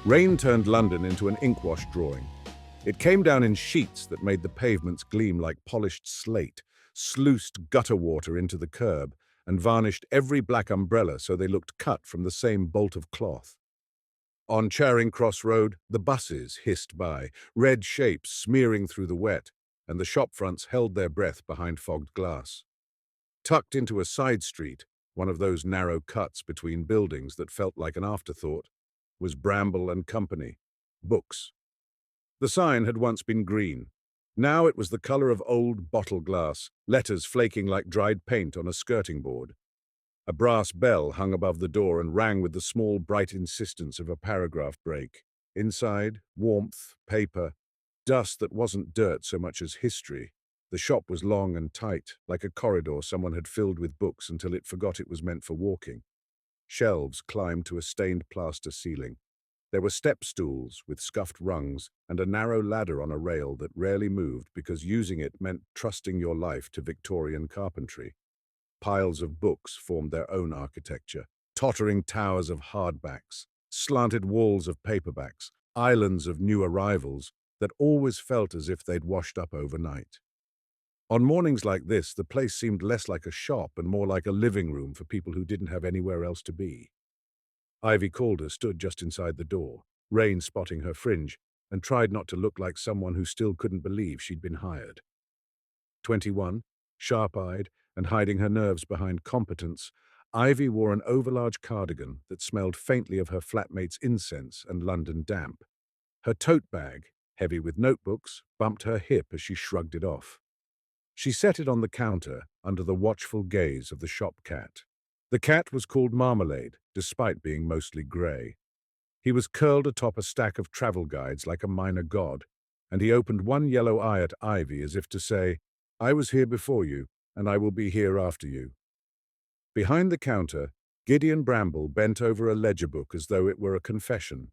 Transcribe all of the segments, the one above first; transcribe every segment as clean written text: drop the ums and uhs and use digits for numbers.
Rain turned London into an inkwash drawing. It came down in sheets that made the pavements gleam like polished slate, sluiced gutter water into the curb, and varnished every black umbrella so they looked cut from the same bolt of cloth. On Charing Cross Road, the buses hissed by, red shapes smearing through the wet, and the shop fronts held their breath behind fogged glass. Tucked into a side street, one of those narrow cuts between buildings that felt like an afterthought, was Bramble Company, books. The sign had once been green. Now it was the color of old bottle glass, letters flaking like dried paint on a skirting board. A brass bell hung above the door and rang with the small, bright insistence of a paragraph break. Inside, warmth, paper, dust that wasn't dirt so much as history. The shop was long and tight, like a corridor someone had filled with books until it forgot it was meant for walking. Shelves climbed to a stained plaster ceiling. There were step stools with scuffed rungs and a narrow ladder on a rail that rarely moved because using it meant trusting your life to Victorian carpentry. Piles of books formed their own architecture, tottering towers of hardbacks, slanted walls of paperbacks, islands of new arrivals that always felt as if they'd washed up overnight. On mornings like this, the place seemed less like a shop and more like a living room for people who didn't have anywhere else to be. Ivy Calder stood just inside the door, Rain spotting her fringe, and tried not to look like someone who still couldn't believe she'd been hired. 21, sharp-eyed and hiding her nerves behind competence, Ivy wore an overlarge cardigan that smelled faintly of her flatmate's incense and London damp. Her tote bag, heavy with notebooks, bumped her hip as she shrugged it off. She set it on the counter under the watchful gaze of the shop cat. The cat was called Marmalade, despite being mostly grey. He was curled atop a stack of travel guides like a minor god, and he opened one yellow eye at Ivy as if to say, "I was here before you, and I will be here after you." Behind the counter, Gideon Bramble bent over a ledger book as though it were a confession.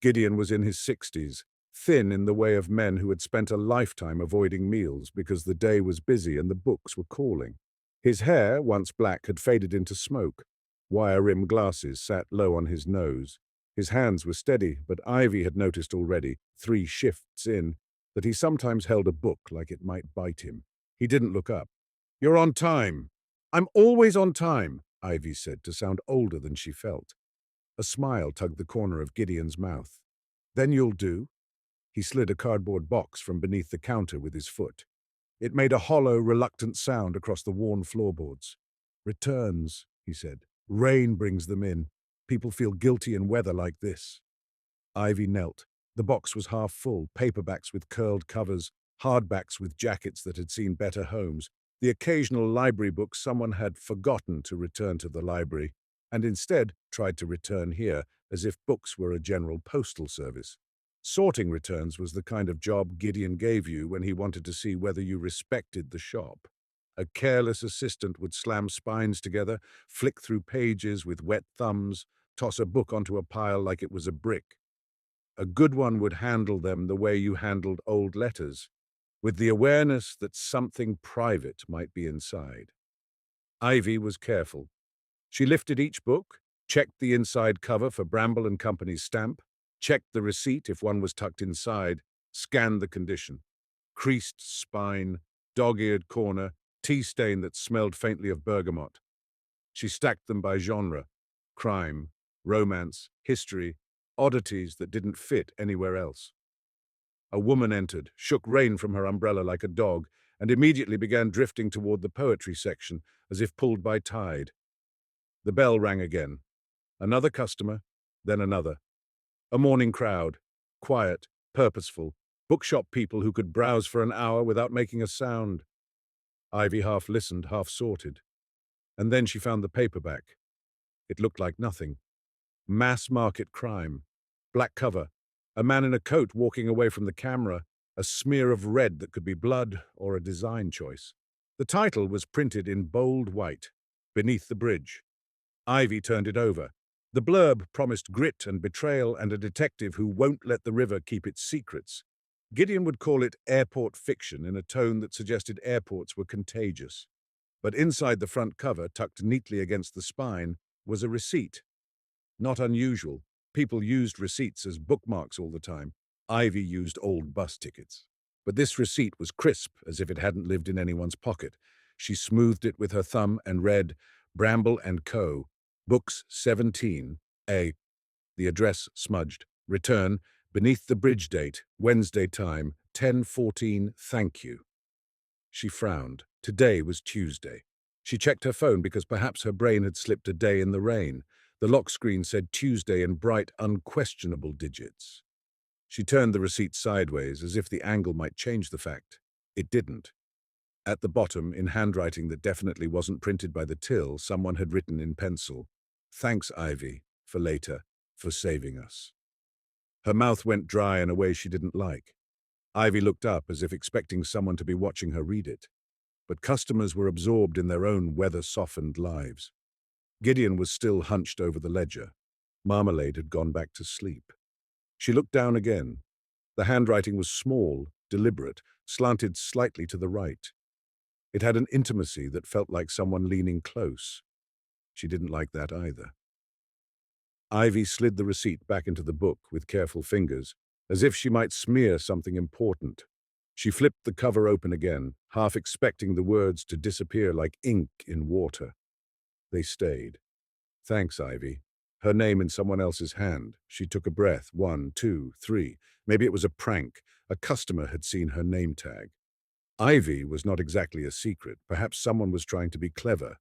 Gideon was in his 60s, thin in the way of men who had spent a lifetime avoiding meals because the day was busy and the books were calling. His hair, once black, had faded into smoke. Wire-rimmed glasses sat low on his nose. His hands were steady, but Ivy had noticed already, 3 shifts in, that he sometimes held a book like it might bite him. He didn't look up. "You're on time." "I'm always on time," Ivy said to sound older than she felt. A smile tugged the corner of Gideon's mouth. "Then you'll do?" He slid a cardboard box from beneath the counter with his foot. It made a hollow, reluctant sound across the worn floorboards. "Returns," he said. "Rain brings them in. People feel guilty in weather like this." Ivy knelt. The box was half full, paperbacks with curled covers, hardbacks with jackets that had seen better homes, the occasional library book someone had forgotten to return to the library, and instead tried to return here, as if books were a general postal service. Sorting returns was the kind of job Gideon gave you when he wanted to see whether you respected the shop. A careless assistant would slam spines together, flick through pages with wet thumbs, toss a book onto a pile like it was a brick. A good one would handle them the way you handled old letters, with the awareness that something private might be inside. Ivy was careful. She lifted each book, checked the inside cover for Bramble Company's stamp, checked the receipt if one was tucked inside, scanned the condition. Creased spine, dog-eared corner, tea stain that smelled faintly of bergamot. She stacked them by genre: crime, romance, history, oddities that didn't fit anywhere else. A woman entered, shook rain from her umbrella like a dog, and immediately began drifting toward the poetry section, as if pulled by tide. The bell rang again. Another customer, then another. A morning crowd, quiet, purposeful, bookshop people who could browse for an hour without making a sound. Ivy half listened, half sorted. And then she found the paperback. It looked like nothing. Mass market crime. Black cover. A man in a coat walking away from the camera. A smear of red that could be blood or a design choice. The title was printed in bold white. Beneath the Bridge. Ivy turned it over. The blurb promised grit and betrayal and a detective who won't let the river keep its secrets. Gideon would call it airport fiction in a tone that suggested airports were contagious. But inside the front cover, tucked neatly against the spine, was a receipt. Not unusual. people used receipts as bookmarks all the time. Ivy used old bus tickets. But this receipt was crisp, as if it hadn't lived in anyone's pocket. She smoothed it with her thumb and read, Bramble Co, Books 17A. The address smudged. Return, beneath the bridge date, Wednesday time, 10:14, thank you. She frowned. Today was Tuesday. She checked her phone because perhaps her brain had slipped a day in the rain. The lock screen said Tuesday in bright, unquestionable digits. She turned the receipt sideways, as if the angle might change the fact. It didn't. At the bottom, in handwriting that definitely wasn't printed by the till, someone had written in pencil, "Thanks, Ivy, for later, for saving us." Her mouth went dry in a way she didn't like. Ivy looked up as if expecting someone to be watching her read it. But customers were absorbed in their own weather-softened lives. Gideon was still hunched over the ledger. Marmalade had gone back to sleep. She looked down again. The handwriting was small, deliberate, slanted slightly to the right. It had an intimacy that felt like someone leaning close. She didn't like that either. Ivy slid the receipt back into the book with careful fingers, as if she might smear something important. She flipped the cover open again, half expecting the words to disappear like ink in water. They stayed. Thanks, Ivy. Her name in someone else's hand. She took a breath. 1, 2, 3. Maybe it was a prank. A customer had seen her name tag. Ivy was not exactly a secret. Perhaps someone was trying to be clever.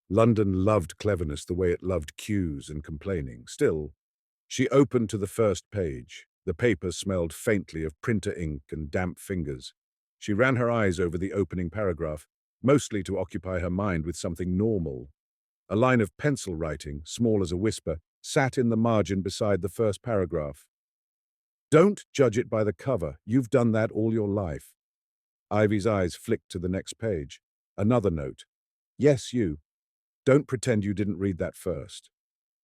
London loved cleverness the way it loved cues and complaining. Still, she opened to the first page. The paper smelled faintly of printer ink and damp fingers. She ran her eyes over the opening paragraph, mostly to occupy her mind with something normal. A line of pencil writing, small as a whisper, sat in the margin beside the first paragraph. Don't judge it by the cover. You've done that all your life. Ivy's eyes flicked to the next page. Another note. Yes, you. Don't pretend you didn't read that first.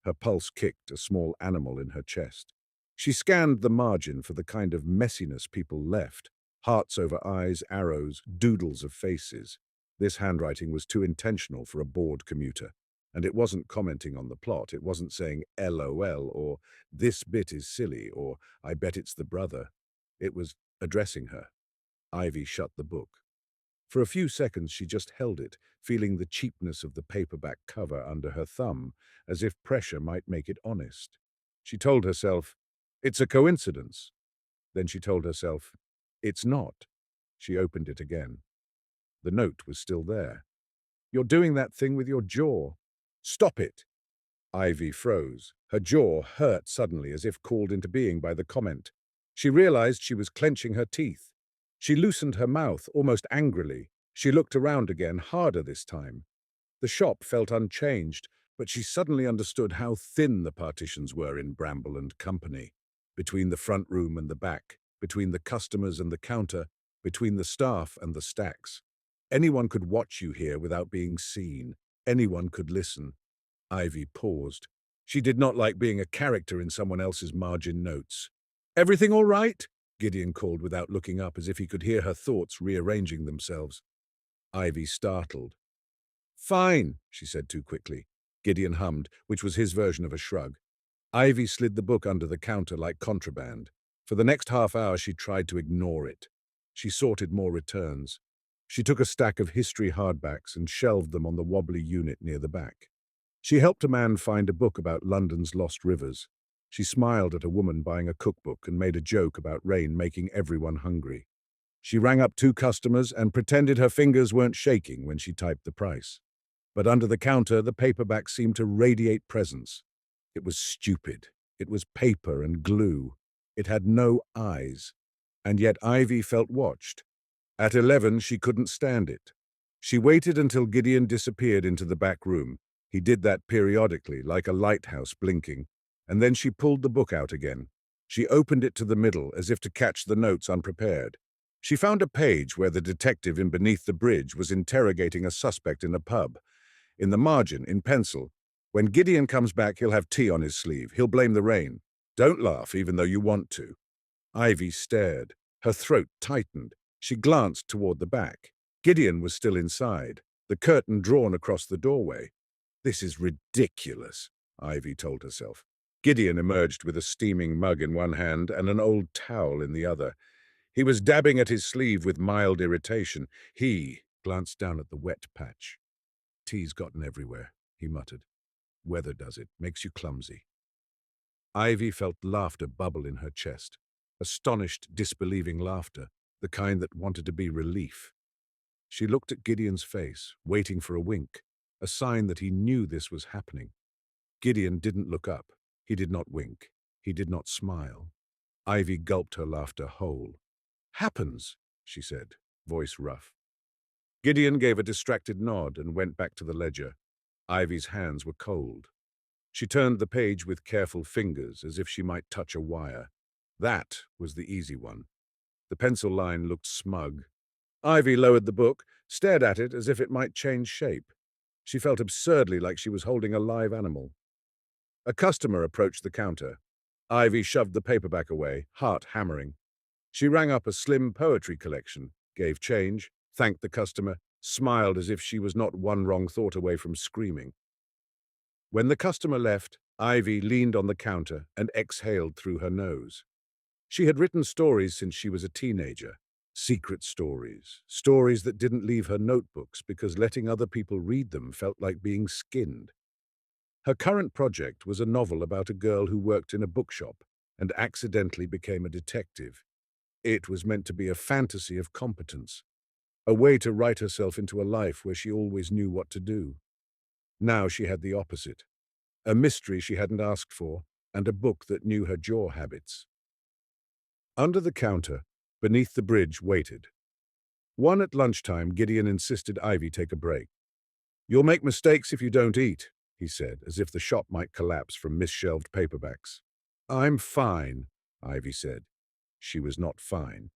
Her pulse kicked, a small animal in her chest. She scanned the margin for the kind of messiness people left. Hearts over eyes, arrows, doodles of faces. This handwriting was too intentional for a bored commuter. And it wasn't commenting on the plot. It wasn't saying LOL or this bit is silly or I bet it's the brother. It was addressing her. Ivy shut the book. For a few seconds she just held it, feeling the cheapness of the paperback cover under her thumb, as if pressure might make it honest. She told herself, it's a coincidence. Then she told herself, it's not. She opened it again. The note was still there. You're doing that thing with your jaw. Stop it. Ivy froze. Her jaw hurt suddenly, as if called into being by the comment. She realized she was clenching her teeth. She loosened her mouth, almost angrily. She looked around again, harder this time. The shop felt unchanged, but she suddenly understood how thin the partitions were in Bramble Company. Between the front room and the back, between the customers and the counter, between the staff and the stacks. Anyone could watch you here without being seen. Anyone could listen. Ivy paused. She did not like being a character in someone else's margin notes. Everything all right? Gideon called without looking up, as if he could hear her thoughts rearranging themselves. Ivy startled. Fine, she said too quickly. Gideon hummed, which was his version of a shrug. Ivy slid the book under the counter like contraband. For the next half hour she tried to ignore it. She sorted more returns. She took a stack of history hardbacks and shelved them on the wobbly unit near the back. She helped a man find a book about London's lost rivers. She smiled at a woman buying a cookbook and made a joke about rain making everyone hungry. She rang up 2 customers and pretended her fingers weren't shaking when she typed the price. But under the counter, the paperback seemed to radiate presence. It was stupid. It was paper and glue. It had no eyes. And yet Ivy felt watched. At 11, she couldn't stand it. She waited until Gideon disappeared into the back room. He did that periodically, like a lighthouse blinking. And then she pulled the book out again. She opened it to the middle, as if to catch the notes unprepared. She found a page where the detective in Beneath the Bridge was interrogating a suspect in a pub. In the margin, in pencil, when Gideon comes back, he'll have tea on his sleeve. He'll blame the rain. Don't laugh, even though you want to. Ivy stared. Her throat tightened. She glanced toward the back. Gideon was still inside, the curtain drawn across the doorway. This is ridiculous, Ivy told herself. Gideon emerged with a steaming mug in one hand and an old towel in the other. He was dabbing at his sleeve with mild irritation. He glanced down at the wet patch. "Tea's gotten everywhere," he muttered. "Weather does it, makes you clumsy." Ivy felt laughter bubble in her chest. Astonished, disbelieving laughter, the kind that wanted to be relief. She looked at Gideon's face, waiting for a wink, a sign that he knew this was happening. Gideon didn't look up. He did not wink. He did not smile. Ivy gulped her laughter whole. "Happens," she said, voice rough. Gideon gave a distracted nod and went back to the ledger. Ivy's hands were cold. She turned the page with careful fingers, as if she might touch a wire. That was the easy one. The pencil line looked smug. Ivy lowered the book, stared at it as if it might change shape. She felt absurdly like she was holding a live animal. A customer approached the counter. Ivy shoved the paperback away, heart hammering. She rang up a slim poetry collection, gave change, thanked the customer, smiled as if she was not one wrong thought away from screaming. When the customer left, Ivy leaned on the counter and exhaled through her nose. She had written stories since she was a teenager. Secret stories. Stories that didn't leave her notebooks because letting other people read them felt like being skinned. Her current project was a novel about a girl who worked in a bookshop and accidentally became a detective. It was meant to be a fantasy of competence, a way to write herself into a life where she always knew what to do. Now she had the opposite, a mystery she hadn't asked for, and a book that knew her jaw habits. Under the counter, beneath the bridge, waited. One at lunchtime, Gideon insisted Ivy take a break. "You'll make mistakes if you don't eat," he said, as if the shop might collapse from misshelved paperbacks. "I'm fine," Ivy said. She was not fine.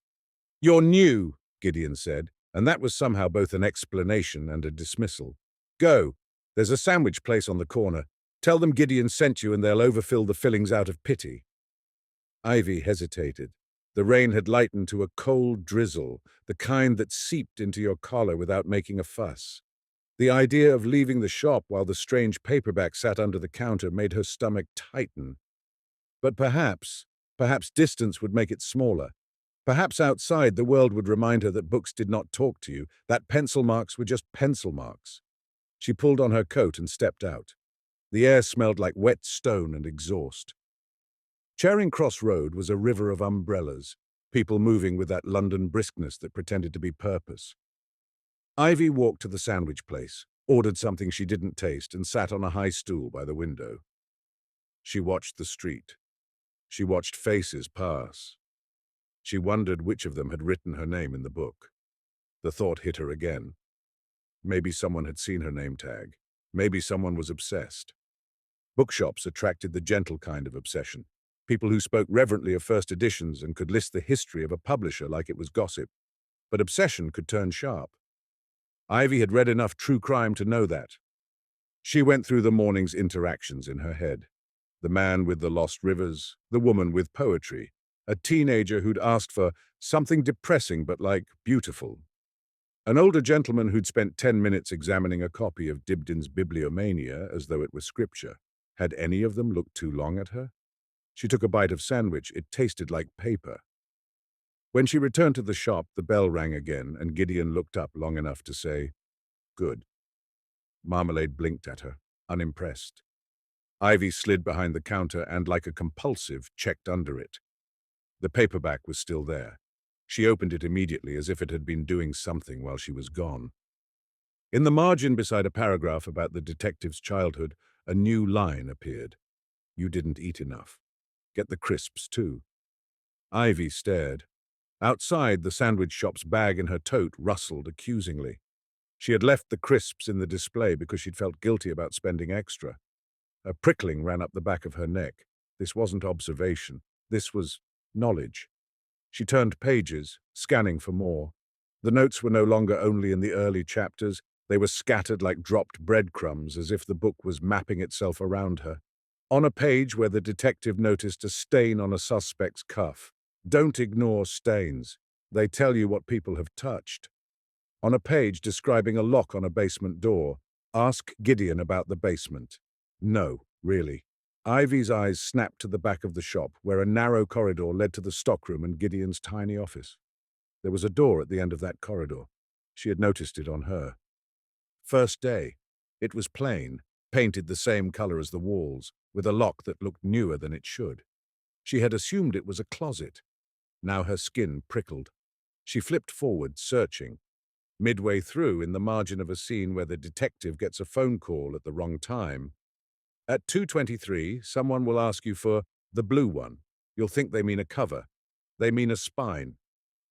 "You're new," Gideon said, and that was somehow both an explanation and a dismissal. "Go. There's a sandwich place on the corner. Tell them Gideon sent you and they'll overfill the fillings out of pity." Ivy hesitated. The rain had lightened to a cold drizzle, the kind that seeped into your collar without making a fuss. The idea of leaving the shop while the strange paperback sat under the counter made her stomach tighten. But perhaps distance would make it smaller. Perhaps outside the world would remind her that books did not talk to you, that pencil marks were just pencil marks. She pulled on her coat and stepped out. The air smelled like wet stone and exhaust. Charing Cross Road was a river of umbrellas, people moving with that London briskness that pretended to be purpose. Ivy walked to the sandwich place, ordered something she didn't taste, and sat on a high stool by the window. She watched the street. She watched faces pass. She wondered which of them had written her name in the book. The thought hit her again. Maybe someone had seen her name tag. Maybe someone was obsessed. Bookshops attracted the gentle kind of obsession. People who spoke reverently of first editions and could list the history of a publisher like it was gossip. But obsession could turn sharp. Ivy had read enough true crime to know that. She went through the morning's interactions in her head. The man with the lost rivers, the woman with poetry, a teenager who'd asked for something depressing but like beautiful. An older gentleman who'd spent 10 minutes examining a copy of Dibdin's Bibliomania as though it were scripture. Had any of them looked too long at her? She took a bite of sandwich. It tasted like paper. When she returned to the shop, the bell rang again, and Gideon looked up long enough to say, "Good." Marmalade blinked at her, unimpressed. Ivy slid behind the counter and, like a compulsive, checked under it. The paperback was still there. She opened it immediately as if it had been doing something while she was gone. In the margin beside a paragraph about the detective's childhood, a new line appeared. "You didn't eat enough. Get the crisps, too." Ivy stared. Outside, the sandwich shop's bag in her tote rustled accusingly. She had left the crisps in the display because she'd felt guilty about spending extra. A prickling ran up the back of her neck. This wasn't observation. This was knowledge. She turned pages, scanning for more. The notes were no longer only in the early chapters. They were scattered like dropped breadcrumbs, as if the book was mapping itself around her. On a page where the detective noticed a stain on a suspect's cuff. Don't ignore stains. They tell you what people have touched. On a page describing a lock on a basement door. Ask Gideon about the basement. No, really. Ivy's eyes snapped to the back of the shop, where a narrow corridor led to the stockroom and Gideon's tiny office. There was a door at the end of that corridor. She had noticed it on her. First day. It was plain, painted the same color as the walls, with a lock that looked newer than it should. She had assumed it was a closet. Now her skin prickled. She flipped forward, searching. Midway through, in the margin of a scene where the detective gets a phone call at the wrong time. At 2:23, someone will ask you for the blue one. You'll think they mean a cover. They mean a spine.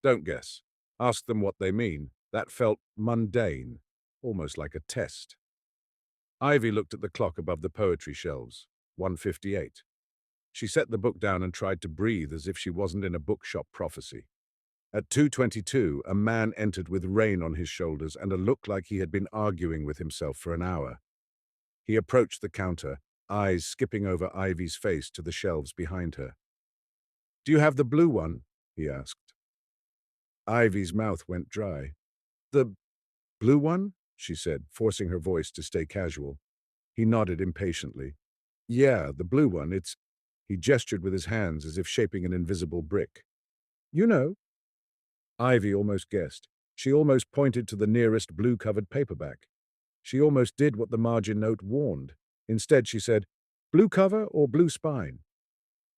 Don't guess. Ask them what they mean. That felt mundane, almost like a test. Ivy looked at the clock above the poetry shelves. 1:58. She set the book down and tried to breathe as if she wasn't in a bookshop prophecy. At 2:22, a man entered with rain on his shoulders and a look like he had been arguing with himself for an hour. He approached the counter, eyes skipping over Ivy's face to the shelves behind her. "Do you have the blue one?" he asked. Ivy's mouth went dry. "The blue one?" she said, forcing her voice to stay casual. He nodded impatiently. "Yeah, the blue one, it's—" He gestured with his hands as if shaping an invisible brick. "You know." Ivy almost guessed. She almost pointed to the nearest blue-covered paperback. She almost did what the margin note warned. Instead, she said, "Blue cover or blue spine?"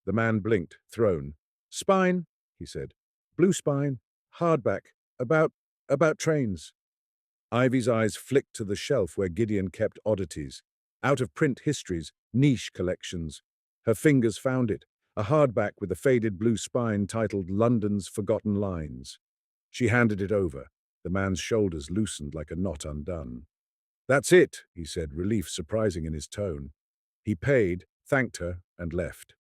The man blinked, thrown. "Spine," he said. "Blue spine, hardback, about trains." Ivy's eyes flicked to the shelf where Gideon kept oddities, out-of-print histories, niche collections. Her fingers found it, a hardback with a faded blue spine titled London's Forgotten Lines. She handed it over. The man's shoulders loosened like a knot undone. "That's it," he said, relief surprising in his tone. He paid, thanked her, and left.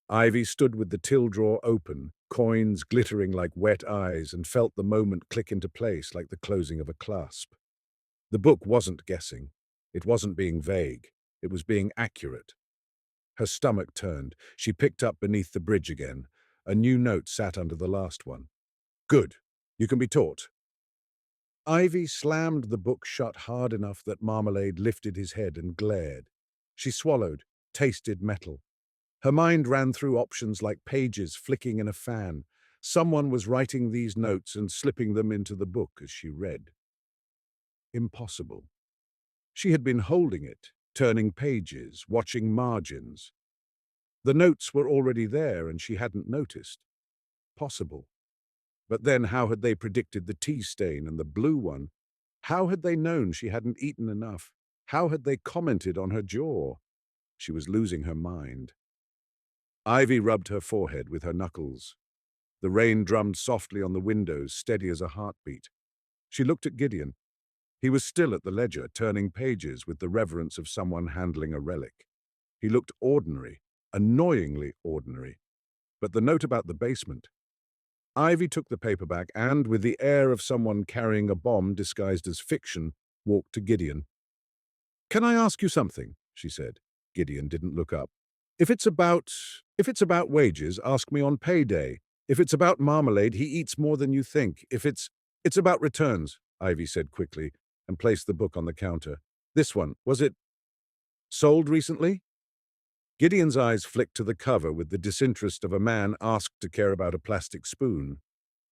Ivy stood with the till drawer open, coins glittering like wet eyes, and felt the moment click into place like the closing of a clasp. The book wasn't guessing. It wasn't being vague. It was being accurate. Her stomach turned. She picked up beneath the bridge again. A new note sat under the last one. "Good. You can be taught." Ivy slammed the book shut hard enough that Marmalade lifted his head and glared. She swallowed, tasted metal. Her mind ran through options like pages flicking in a fan. Someone was writing these notes and slipping them into the book as she read. Impossible. She had been holding it, turning pages, watching margins. The notes were already there and she hadn't noticed. Possible. But then how had they predicted the tea stain and the blue one? How had they known she hadn't eaten enough? How had they commented on her jaw? She was losing her mind. Ivy rubbed her forehead with her knuckles. The rain drummed softly on the windows, steady as a heartbeat. She looked at Gideon. He was still at the ledger, turning pages with the reverence of someone handling a relic. He looked ordinary, annoyingly ordinary. But the note about the basement. Ivy took the paperback and, with the air of someone carrying a bomb disguised as fiction, walked to Gideon. "Can I ask you something?" she said. Gideon didn't look up. If it's about wages, ask me on payday. If it's about Marmalade, he eats more than you think. It's about returns," Ivy said quickly, and placed the book on the counter. "This one, was it sold recently?" Gideon's eyes flicked to the cover with the disinterest of a man asked to care about a plastic spoon.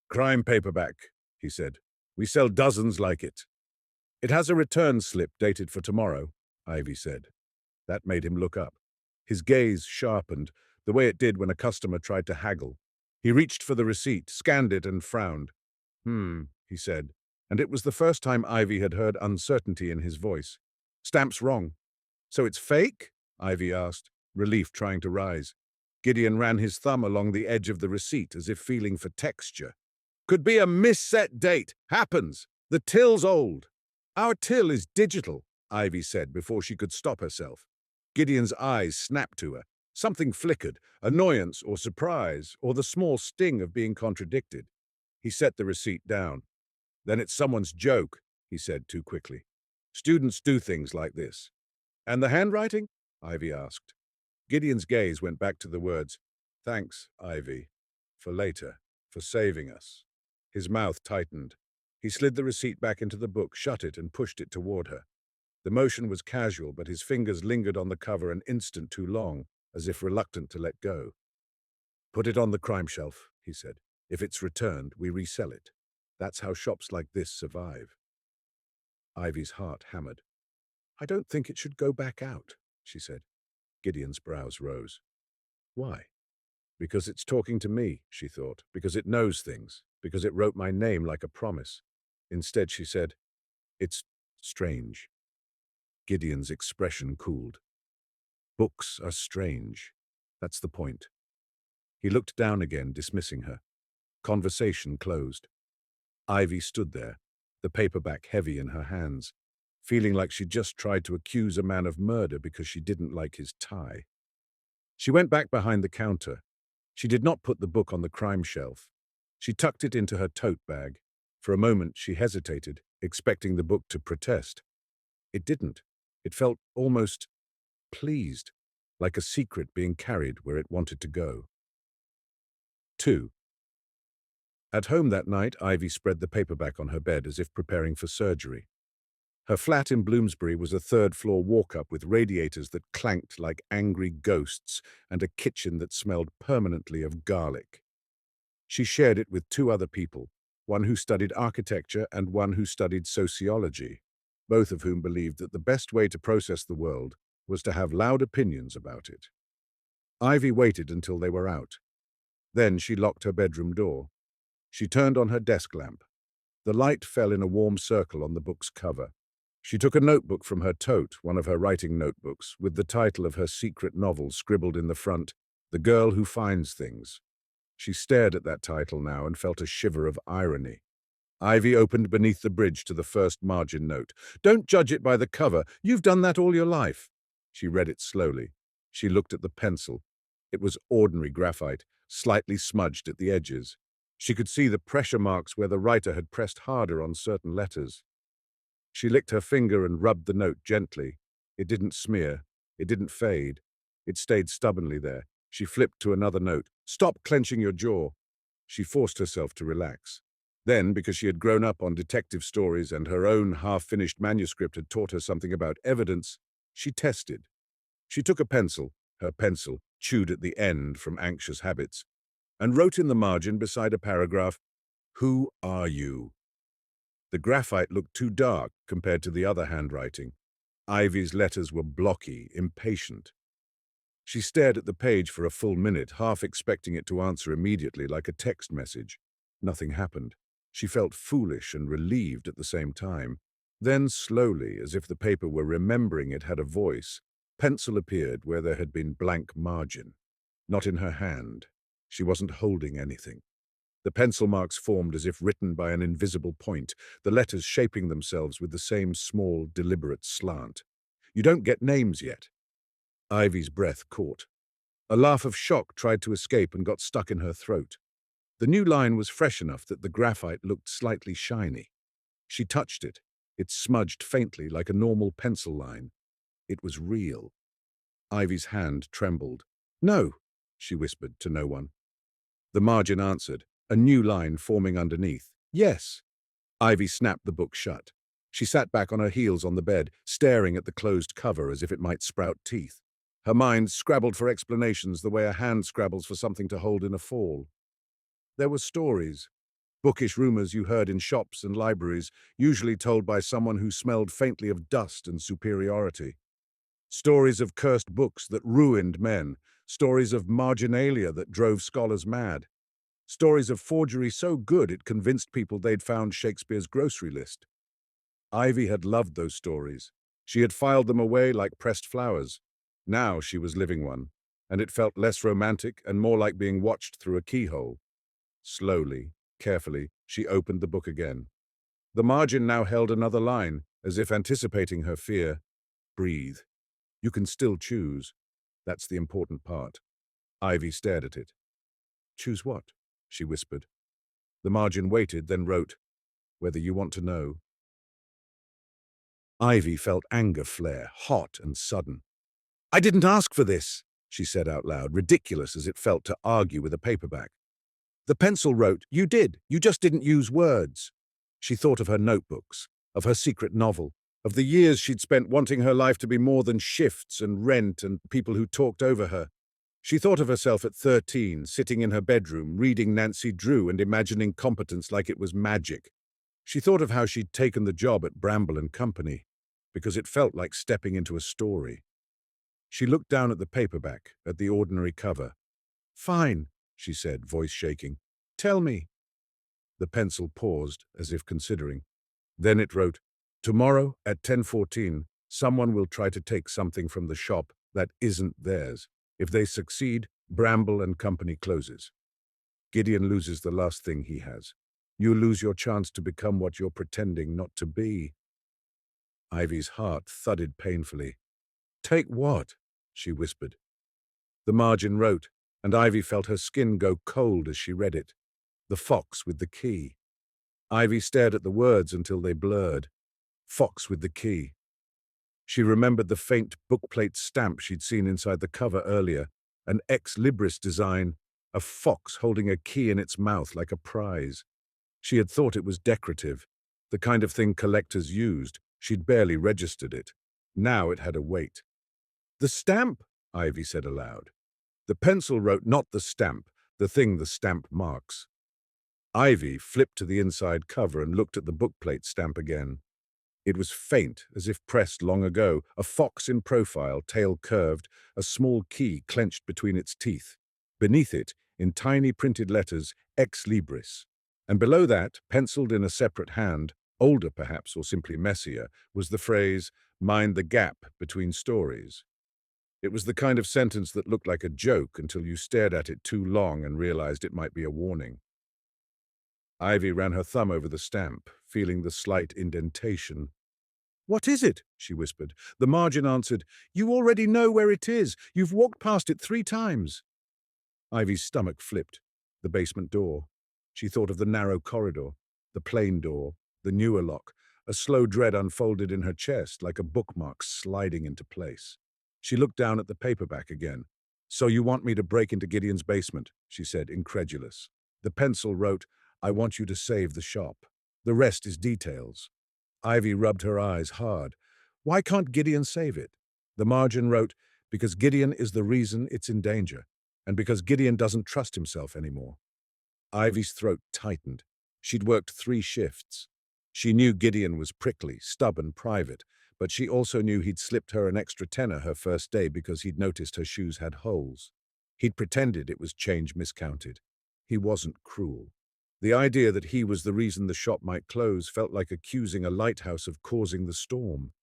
"Crime paperback," he said. "We sell dozens like it." "It has a return slip dated for tomorrow," Ivy said. That made him look up. His gaze sharpened, the way it did when a customer tried to haggle. He reached for the receipt, scanned it, and frowned. He said, and it was the first time Ivy had heard uncertainty in his voice. "Stamp's wrong." "So it's fake?" Ivy asked, relief trying to rise. Gideon ran his thumb along the edge of the receipt as if feeling for texture. "Could be a misset date. Happens. The till's old." "Our till is digital," Ivy said before she could stop herself. Gideon's eyes snapped to her. Something flickered, annoyance or surprise, or the small sting of being contradicted. He set the receipt down. "Then it's someone's joke," he said too quickly. "Students do things like this." "And the handwriting?" Ivy asked. Gideon's gaze went back to the words, "Thanks, Ivy, for later, for saving us." His mouth tightened. He slid the receipt back into the book, shut it, and pushed it toward her. The motion was casual, but his fingers lingered on the cover an instant too long, as if reluctant to let go. "Put it on the crime shelf," he said. "If it's returned, we resell it. That's how shops like this survive." Ivy's heart hammered. "I don't think it should go back out," she said. Gideon's brows rose. "Why?" "Because it's talking to me," she thought. "Because it knows things. Because it wrote my name like a promise." Instead, she said, "It's strange." Gideon's expression cooled. "Books are strange. That's the point." He looked down again, dismissing her. Conversation closed. Ivy stood there, the paperback heavy in her hands, feeling like she'd just tried to accuse a man of murder because she didn't like his tie. She went back behind the counter. She did not put the book on the crime shelf. She tucked it into her tote bag. For a moment she hesitated, expecting the book to protest. It didn't. It felt almost pleased, like a secret being carried where it wanted to go. 2. At home that night, Ivy spread the paperback on her bed as if preparing for surgery. Her flat in Bloomsbury was a third-floor walk-up with radiators that clanked like angry ghosts and a kitchen that smelled permanently of garlic. She shared it with two other people, one who studied architecture and one who studied sociology, both of whom believed that the best way to process the world was to have loud opinions about it. Ivy waited until they were out. Then she locked her bedroom door. She turned on her desk lamp. The light fell in a warm circle on the book's cover. She took a notebook from her tote, one of her writing notebooks, with the title of her secret novel scribbled in the front, "The Girl Who Finds Things." She stared at that title now and felt a shiver of irony. Ivy opened beneath the bridge to the first margin note. "Don't judge it by the cover. You've done that all your life." She read it slowly. She looked at the pencil. It was ordinary graphite, slightly smudged at the edges. She could see the pressure marks where the writer had pressed harder on certain letters. She licked her finger and rubbed the note gently. It didn't smear. It didn't fade. It stayed stubbornly there. She flipped to another note. "Stop clenching your jaw." She forced herself to relax. Then, because she had grown up on detective stories and her own half-finished manuscript had taught her something about evidence, she tested. She took a pencil, her pencil, chewed at the end from anxious habits, and wrote in the margin beside a paragraph, "Who are you?" The graphite looked too dark compared to the other handwriting. Ivy's letters were blocky, impatient. She stared at the page for a full minute, half expecting it to answer immediately like a text message. Nothing happened. She felt foolish and relieved at the same time. Then, slowly, as if the paper were remembering it had a voice, pencil appeared where there had been blank margin. Not in her hand. She wasn't holding anything. The pencil marks formed as if written by an invisible point, the letters shaping themselves with the same small, deliberate slant. "You don't get names yet." Ivy's breath caught. A laugh of shock tried to escape and got stuck in her throat. The new line was fresh enough that the graphite looked slightly shiny. She touched it. It smudged faintly like a normal pencil line. It was real. Ivy's hand trembled. "No," she whispered to no one. The margin answered, a new line forming underneath. "Yes." Ivy snapped the book shut. She sat back on her heels on the bed, staring at the closed cover as if it might sprout teeth. Her mind scrabbled for explanations the way a hand scrabbles for something to hold in a fall. There were stories, bookish rumors you heard in shops and libraries, usually told by someone who smelled faintly of dust and superiority. Stories of cursed books that ruined men, stories of marginalia that drove scholars mad. Stories of forgery so good it convinced people they'd found Shakespeare's grocery list. Ivy had loved those stories. She had filed them away like pressed flowers. Now she was living one, and it felt less romantic and more like being watched through a keyhole. Slowly, carefully, she opened the book again. The margin now held another line, as if anticipating her fear. "Breathe. You can still choose. That's the important part." Ivy stared at it. "Choose what?" she whispered. The margin waited, then wrote, "Whether you want to know." Ivy felt anger flare, hot and sudden. "I didn't ask for this," she said out loud, ridiculous as it felt to argue with a paperback. The pencil wrote, "You did. You just didn't use words." She thought of her notebooks, of her secret novel, of the years she'd spent wanting her life to be more than shifts and rent and people who talked over her. She thought of herself at 13, sitting in her bedroom, reading Nancy Drew and imagining competence like it was magic. She thought of how she'd taken the job at Bramble and Company, because it felt like stepping into a story. She looked down at the paperback, at the ordinary cover. "Fine," she said, voice shaking. "Tell me." The pencil paused, as if considering. Then it wrote, "Tomorrow at 10:14, someone will try to take something from the shop that isn't theirs. If they succeed, Bramble and Company closes. Gideon loses the last thing he has. You lose your chance to become what you're pretending not to be." Ivy's heart thudded painfully. "Take what?" she whispered. The margin wrote, and Ivy felt her skin go cold as she read it. The fox with the key. Ivy stared at the words until they blurred. Fox with the key. She remembered the faint bookplate stamp she'd seen inside the cover earlier, an ex libris design, a fox holding a key in its mouth like a prize. She had thought it was decorative, the kind of thing collectors used. She'd barely registered it. Now it had a weight. "The stamp," Ivy said aloud. The pencil wrote not the stamp, the thing the stamp marks. Ivy flipped to the inside cover and looked at the bookplate stamp again. It was faint, as if pressed long ago, a fox in profile, tail curved, a small key clenched between its teeth. Beneath it, in tiny printed letters, Ex Libris. And below that, penciled in a separate hand, older perhaps or simply messier, was the phrase, "Mind the gap between stories." It was the kind of sentence that looked like a joke until you stared at it too long and realized it might be a warning. Ivy ran her thumb over the stamp, feeling the slight indentation. "What is it?" she whispered. The margin answered, "You already know where it is. You've walked past it 3 times. Ivy's stomach flipped. The basement door. She thought of the narrow corridor, the plain door, the newer lock. A slow dread unfolded in her chest, like a bookmark sliding into place. She looked down at the paperback again. "So you want me to break into Gideon's basement," she said, incredulous. The pencil wrote, "I want you to save the shop. The rest is details." Ivy rubbed her eyes hard. "Why can't Gideon save it?" The margin wrote, "Because Gideon is the reason it's in danger, and because Gideon doesn't trust himself anymore." Ivy's throat tightened. She'd worked 3 shifts. She knew Gideon was prickly, stubborn, private, but she also knew he'd slipped her an extra tenner her first day because he'd noticed her shoes had holes. He'd pretended it was change miscounted. He wasn't cruel. The idea that he was the reason the shop might close felt like accusing a lighthouse of causing the storm.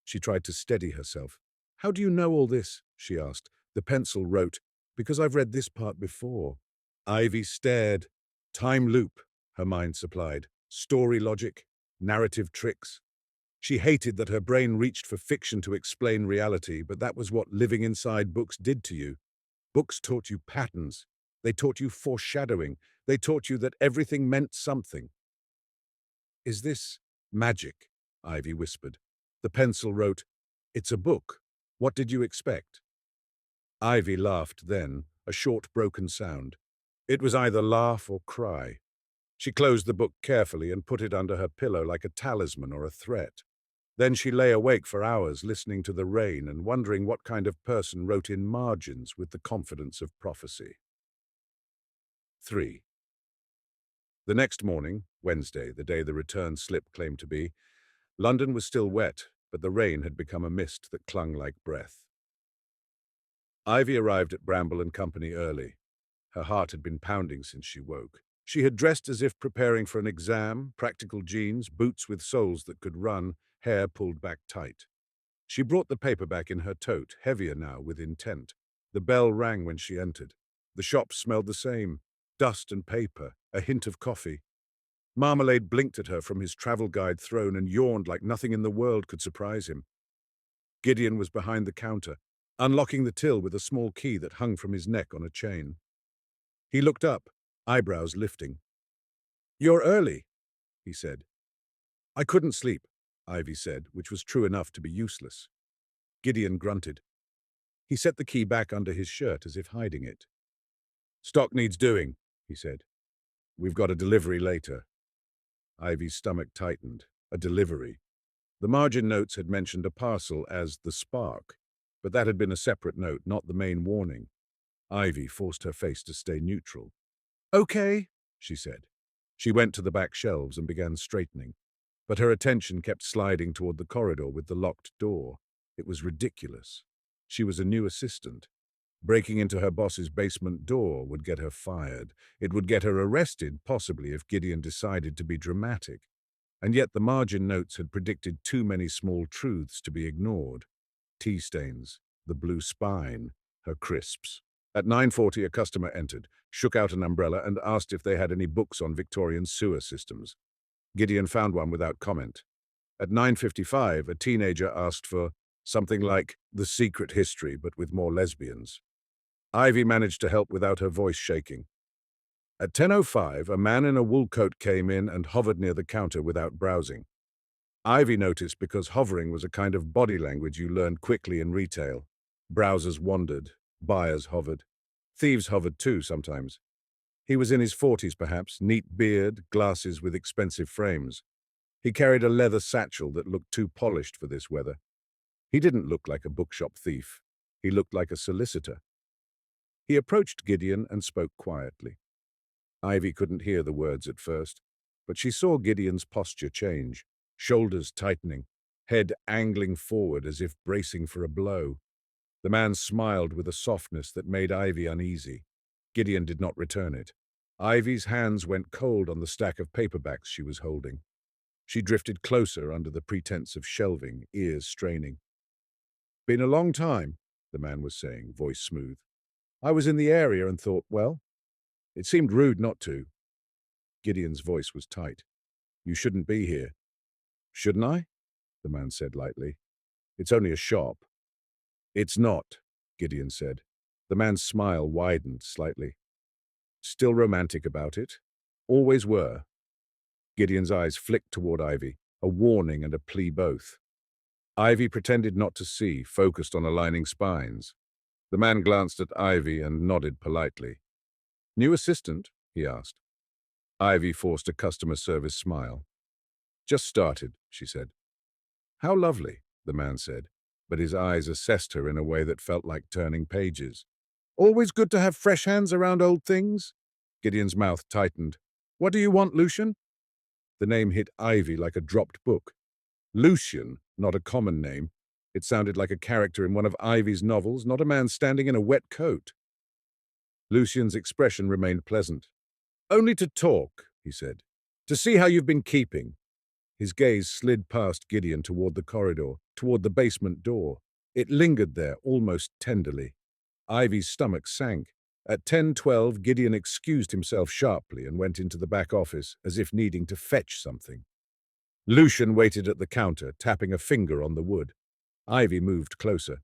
She tried to steady herself. "How do you know all this?" she asked. The pencil wrote, "Because I've read this part before." Ivy stared. Time loop, her mind supplied. Story logic, narrative tricks. She hated that her brain reached for fiction to explain reality, but that was what living inside books did to you. Books taught you patterns. They taught you foreshadowing. They taught you that everything meant something. "Is this magic?" Ivy whispered. The pencil wrote, "It's a book. What did you expect?" Ivy laughed then, a short broken sound. It was either laugh or cry. She closed the book carefully and put it under her pillow like a talisman or a threat. Then she lay awake for hours listening to the rain and wondering what kind of person wrote in margins with the confidence of prophecy. 3. The next morning, Wednesday, the day the return slip claimed to be, London was still wet, but the rain had become a mist that clung like breath. Ivy arrived at Bramble and Company early. Her heart had been pounding since she woke. She had dressed as if preparing for an exam, practical jeans, boots with soles that could run, hair pulled back tight. She brought the paperback in her tote, heavier now with intent. The bell rang when she entered. The shop smelled the same, dust and paper, a hint of coffee. Marmalade blinked at her from his travel guide throne and yawned like nothing in the world could surprise him. Gideon was behind the counter, unlocking the till with a small key that hung from his neck on a chain. He looked up, eyebrows lifting. "You're early," he said. "I couldn't sleep," Ivy said, which was true enough to be useless. Gideon grunted. He set the key back under his shirt as if hiding it. "Stock needs doing," he said. "We've got a delivery later." Ivy's stomach tightened. A delivery. The margin notes had mentioned a parcel as the spark, but that had been a separate note, not the main warning. Ivy forced her face to stay neutral. "Okay," she said. She went to the back shelves and began straightening, but her attention kept sliding toward the corridor with the locked door. It was ridiculous. She was a new assistant. Breaking into her boss's basement door would get her fired. It would get her arrested, possibly, if Gideon decided to be dramatic. And yet the margin notes had predicted too many small truths to be ignored. Tea stains, the blue spine, her crisps. At 9:40 a customer entered, shook out an umbrella and asked if they had any books on Victorian sewer systems. Gideon found one without comment. At 9:55 a teenager asked for something like The Secret History, but with more lesbians. Ivy managed to help without her voice shaking. At 10:05 a man in a wool coat came in and hovered near the counter without browsing. Ivy noticed because hovering was a kind of body language you learned quickly in retail. Browsers wandered, buyers hovered. Thieves hovered too sometimes. He was in his 40s perhaps, neat beard, glasses with expensive frames. He carried a leather satchel that looked too polished for this weather. He didn't look like a bookshop thief. He looked like a solicitor. He approached Gideon and spoke quietly. Ivy couldn't hear the words at first, but she saw Gideon's posture change, shoulders tightening, head angling forward as if bracing for a blow. The man smiled with a softness that made Ivy uneasy. Gideon did not return it. Ivy's hands went cold on the stack of paperbacks she was holding. She drifted closer under the pretense of shelving, ears straining. "Been a long time," the man was saying, voice smooth. "I was in the area and thought, well, it seemed rude not to." Gideon's voice was tight. "You shouldn't be here." "Shouldn't I?" the man said lightly. "It's only a shop." "It's not," Gideon said. The man's smile widened slightly. "Still romantic about it? Always were." Gideon's eyes flicked toward Ivy, a warning and a plea both. Ivy pretended not to see, focused on aligning spines. The man glanced at Ivy and nodded politely. "New assistant?" he asked. Ivy forced a customer service smile. "Just started," she said. "How lovely," the man said, but his eyes assessed her in a way that felt like turning pages. "Always good to have fresh hands around old things?" Gideon's mouth tightened. "What do you want, Lucian?" The name hit Ivy like a dropped book. Lucian, not a common name. It sounded like a character in one of Ivy's novels, not a man standing in a wet coat. Lucian's expression remained pleasant. "Only to talk," he said. "To see how you've been keeping." His gaze slid past Gideon toward the corridor, toward the basement door. It lingered there, almost tenderly. Ivy's stomach sank. At 10:12, Gideon excused himself sharply and went into the back office, as if needing to fetch something. Lucian waited at the counter, tapping a finger on the wood. Ivy moved closer.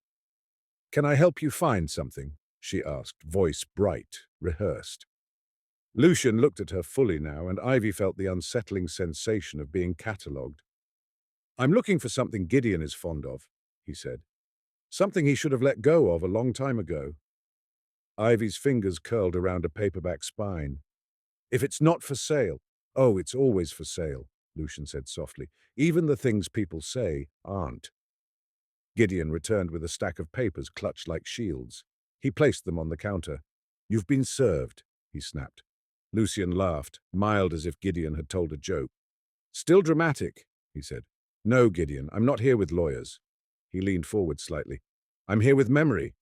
"Can I help you find something?" she asked, voice bright, rehearsed. Lucian looked at her fully now, and Ivy felt the unsettling sensation of being catalogued. "I'm looking for something Gideon is fond of," he said. "Something he should have let go of a long time ago." Ivy's fingers curled around a paperback spine. "If it's not for sale—" "Oh, it's always for sale," Lucian said softly. "Even the things people say aren't." Gideon returned with a stack of papers clutched like shields. He placed them on the counter. "You've been served," he snapped. Lucian laughed, mild as if Gideon had told a joke. "Still dramatic," he said. "No, Gideon, I'm not here with lawyers." He leaned forward slightly. "I'm here with memory."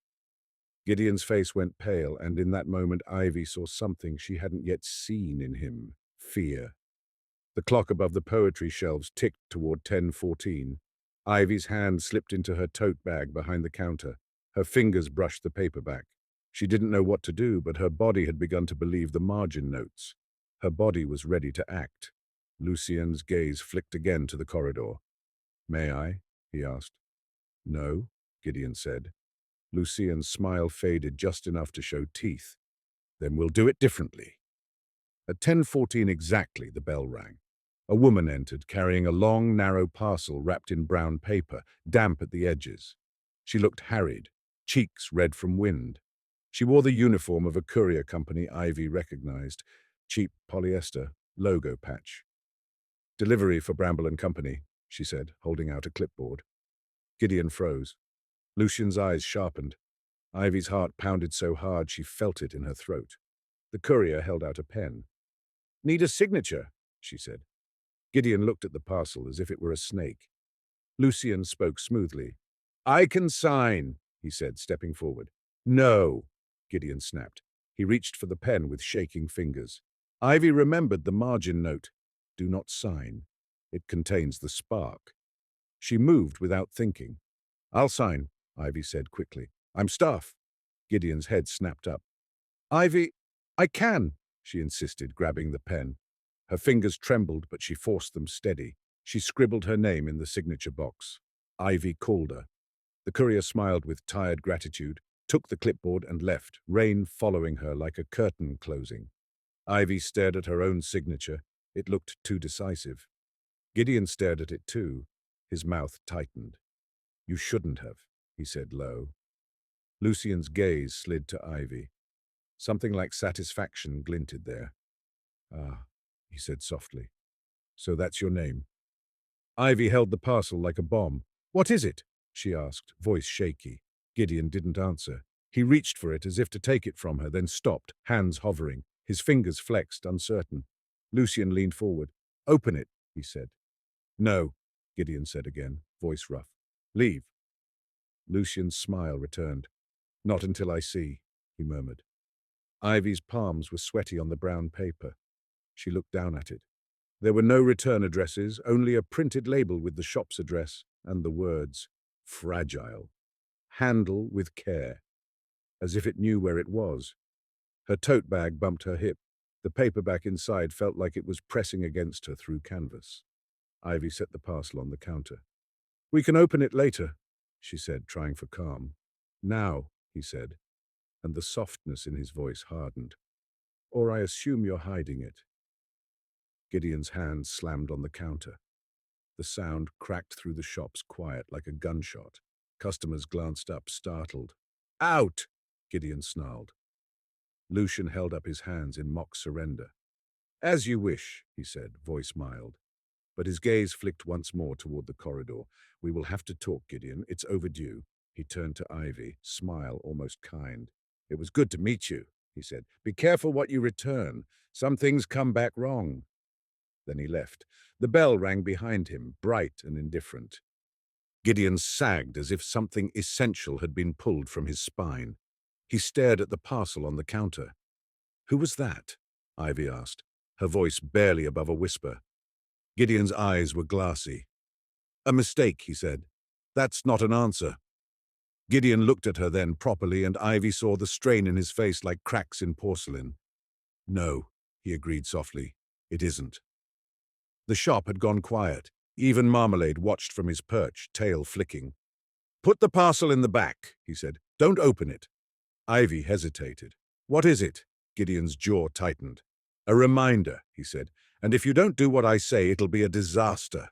Gideon's face went pale, and in that moment Ivy saw something she hadn't yet seen in him: fear. The clock above the poetry shelves ticked toward 10:14. Ivy's hand slipped into her tote bag behind the counter. Her fingers brushed the paperback. She didn't know what to do, but her body had begun to believe the margin notes. Her body was ready to act. Lucien's gaze flicked again to the corridor. "May I?" he asked. "No," Gideon said. Lucien's smile faded just enough to show teeth. "Then we'll do it differently." At 10:14 exactly, the bell rang. A woman entered, carrying a long, narrow parcel wrapped in brown paper, damp at the edges. She looked harried, cheeks red from wind. She wore the uniform of a courier company Ivy recognized. Cheap polyester, logo patch. "Delivery for Bramble Company," she said, holding out a clipboard. Gideon froze. Lucian's eyes sharpened. Ivy's heart pounded so hard she felt it in her throat. The courier held out a pen. "Need a signature," she said. Gideon looked at the parcel as if it were a snake. Lucian spoke smoothly. "I can sign," he said, stepping forward. "No," Gideon snapped. He reached for the pen with shaking fingers. Ivy remembered the margin note. "Do not sign. It contains the spark." She moved without thinking. "I'll sign," Ivy said quickly. "I'm staff." Gideon's head snapped up. "Ivy, I can," she insisted, grabbing the pen. Her fingers trembled, but she forced them steady. She scribbled her name in the signature box. Ivy Calder. The courier smiled with tired gratitude, took the clipboard and left, rain following her like a curtain closing. Ivy stared at her own signature. It looked too decisive. Gideon stared at it too. His mouth tightened. "You shouldn't have," he said low. Lucian's gaze slid to Ivy. Something like satisfaction glinted there. "Ah," he said softly. "So that's your name." Ivy held the parcel like a bomb. "What is it?" she asked, voice shaky. Gideon didn't answer. He reached for it as if to take it from her, then stopped, hands hovering, his fingers flexed, uncertain. Lucian leaned forward. "Open it," he said. "No," Gideon said again, voice rough. "Leave." Lucian's smile returned. "Not until I see," he murmured. Ivy's palms were sweaty on the brown paper. She looked down at it. There were no return addresses, only a printed label with the shop's address and the words, "Fragile. Handle with care." As if it knew where it was. Her tote bag bumped her hip. The paperback inside felt like it was pressing against her through canvas. Ivy set the parcel on the counter. "We can open it later," she said, trying for calm. "Now," he said, and the softness in his voice hardened. "Or I assume you're hiding it." Gideon's hand slammed on the counter. The sound cracked through the shop's quiet like a gunshot. Customers glanced up, startled. "Out!" Gideon snarled. Lucian held up his hands in mock surrender. "As you wish," he said, voice mild. But his gaze flicked once more toward the corridor. "We will have to talk, Gideon. It's overdue." He turned to Ivy, smile almost kind. "It was good to meet you," he said. "Be careful what you return. Some things come back wrong." Then he left. The bell rang behind him, bright and indifferent. Gideon sagged as if something essential had been pulled from his spine. He stared at the parcel on the counter. "Who was that?" Ivy asked, her voice barely above a whisper. Gideon's eyes were glassy. "A mistake," he said. "That's not an answer." Gideon looked at her then properly, and Ivy saw the strain in his face like cracks in porcelain. "No," he agreed softly. "It isn't." The shop had gone quiet. Even Marmalade watched from his perch, tail flicking. "Put the parcel in the back," he said. "Don't open it." Ivy hesitated. "What is it?" Gideon's jaw tightened. "A reminder," he said. "And if you don't do what I say, it'll be a disaster."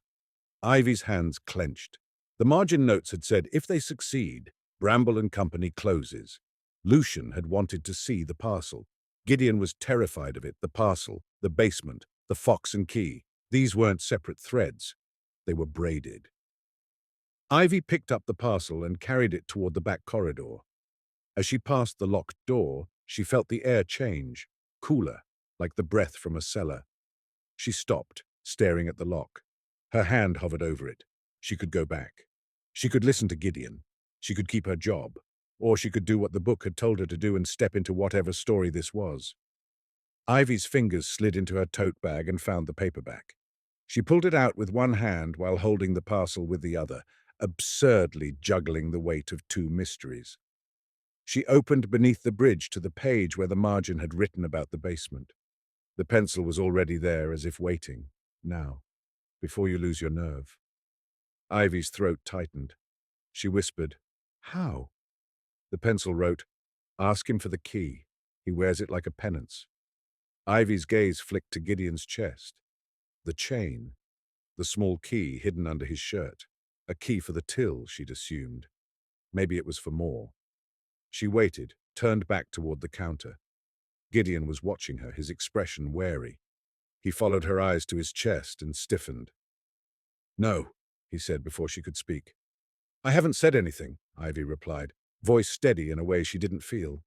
Ivy's hands clenched. The margin notes had said, if they succeed, Bramble and Company closes. Lucian had wanted to see the parcel. Gideon was terrified of it, the parcel, the basement, the fox and key. These weren't separate threads. They were braided. Ivy picked up the parcel and carried it toward the back corridor. As she passed the locked door, she felt the air change, cooler, like the breath from a cellar. She stopped, staring at the lock. Her hand hovered over it. She could go back. She could listen to Gideon. She could keep her job. Or she could do what the book had told her to do and step into whatever story this was. Ivy's fingers slid into her tote bag and found the paperback. She pulled it out with one hand while holding the parcel with the other, absurdly juggling the weight of two mysteries. She opened beneath the bridge to the page where the margin had written about the basement. The pencil was already there, as if waiting. "Now, before you lose your nerve." Ivy's throat tightened. She whispered, "How?" The pencil wrote, "Ask him for the key. He wears it like a penance." Ivy's gaze flicked to Gideon's chest. The chain. The small key hidden under his shirt. A key for the till, she'd assumed. Maybe it was for more. She waited, turned back toward the counter. Gideon was watching her, his expression wary. He followed her eyes to his chest and stiffened. "No," he said before she could speak. I haven't said anything, Ivy replied, voice steady in a way she didn't feel.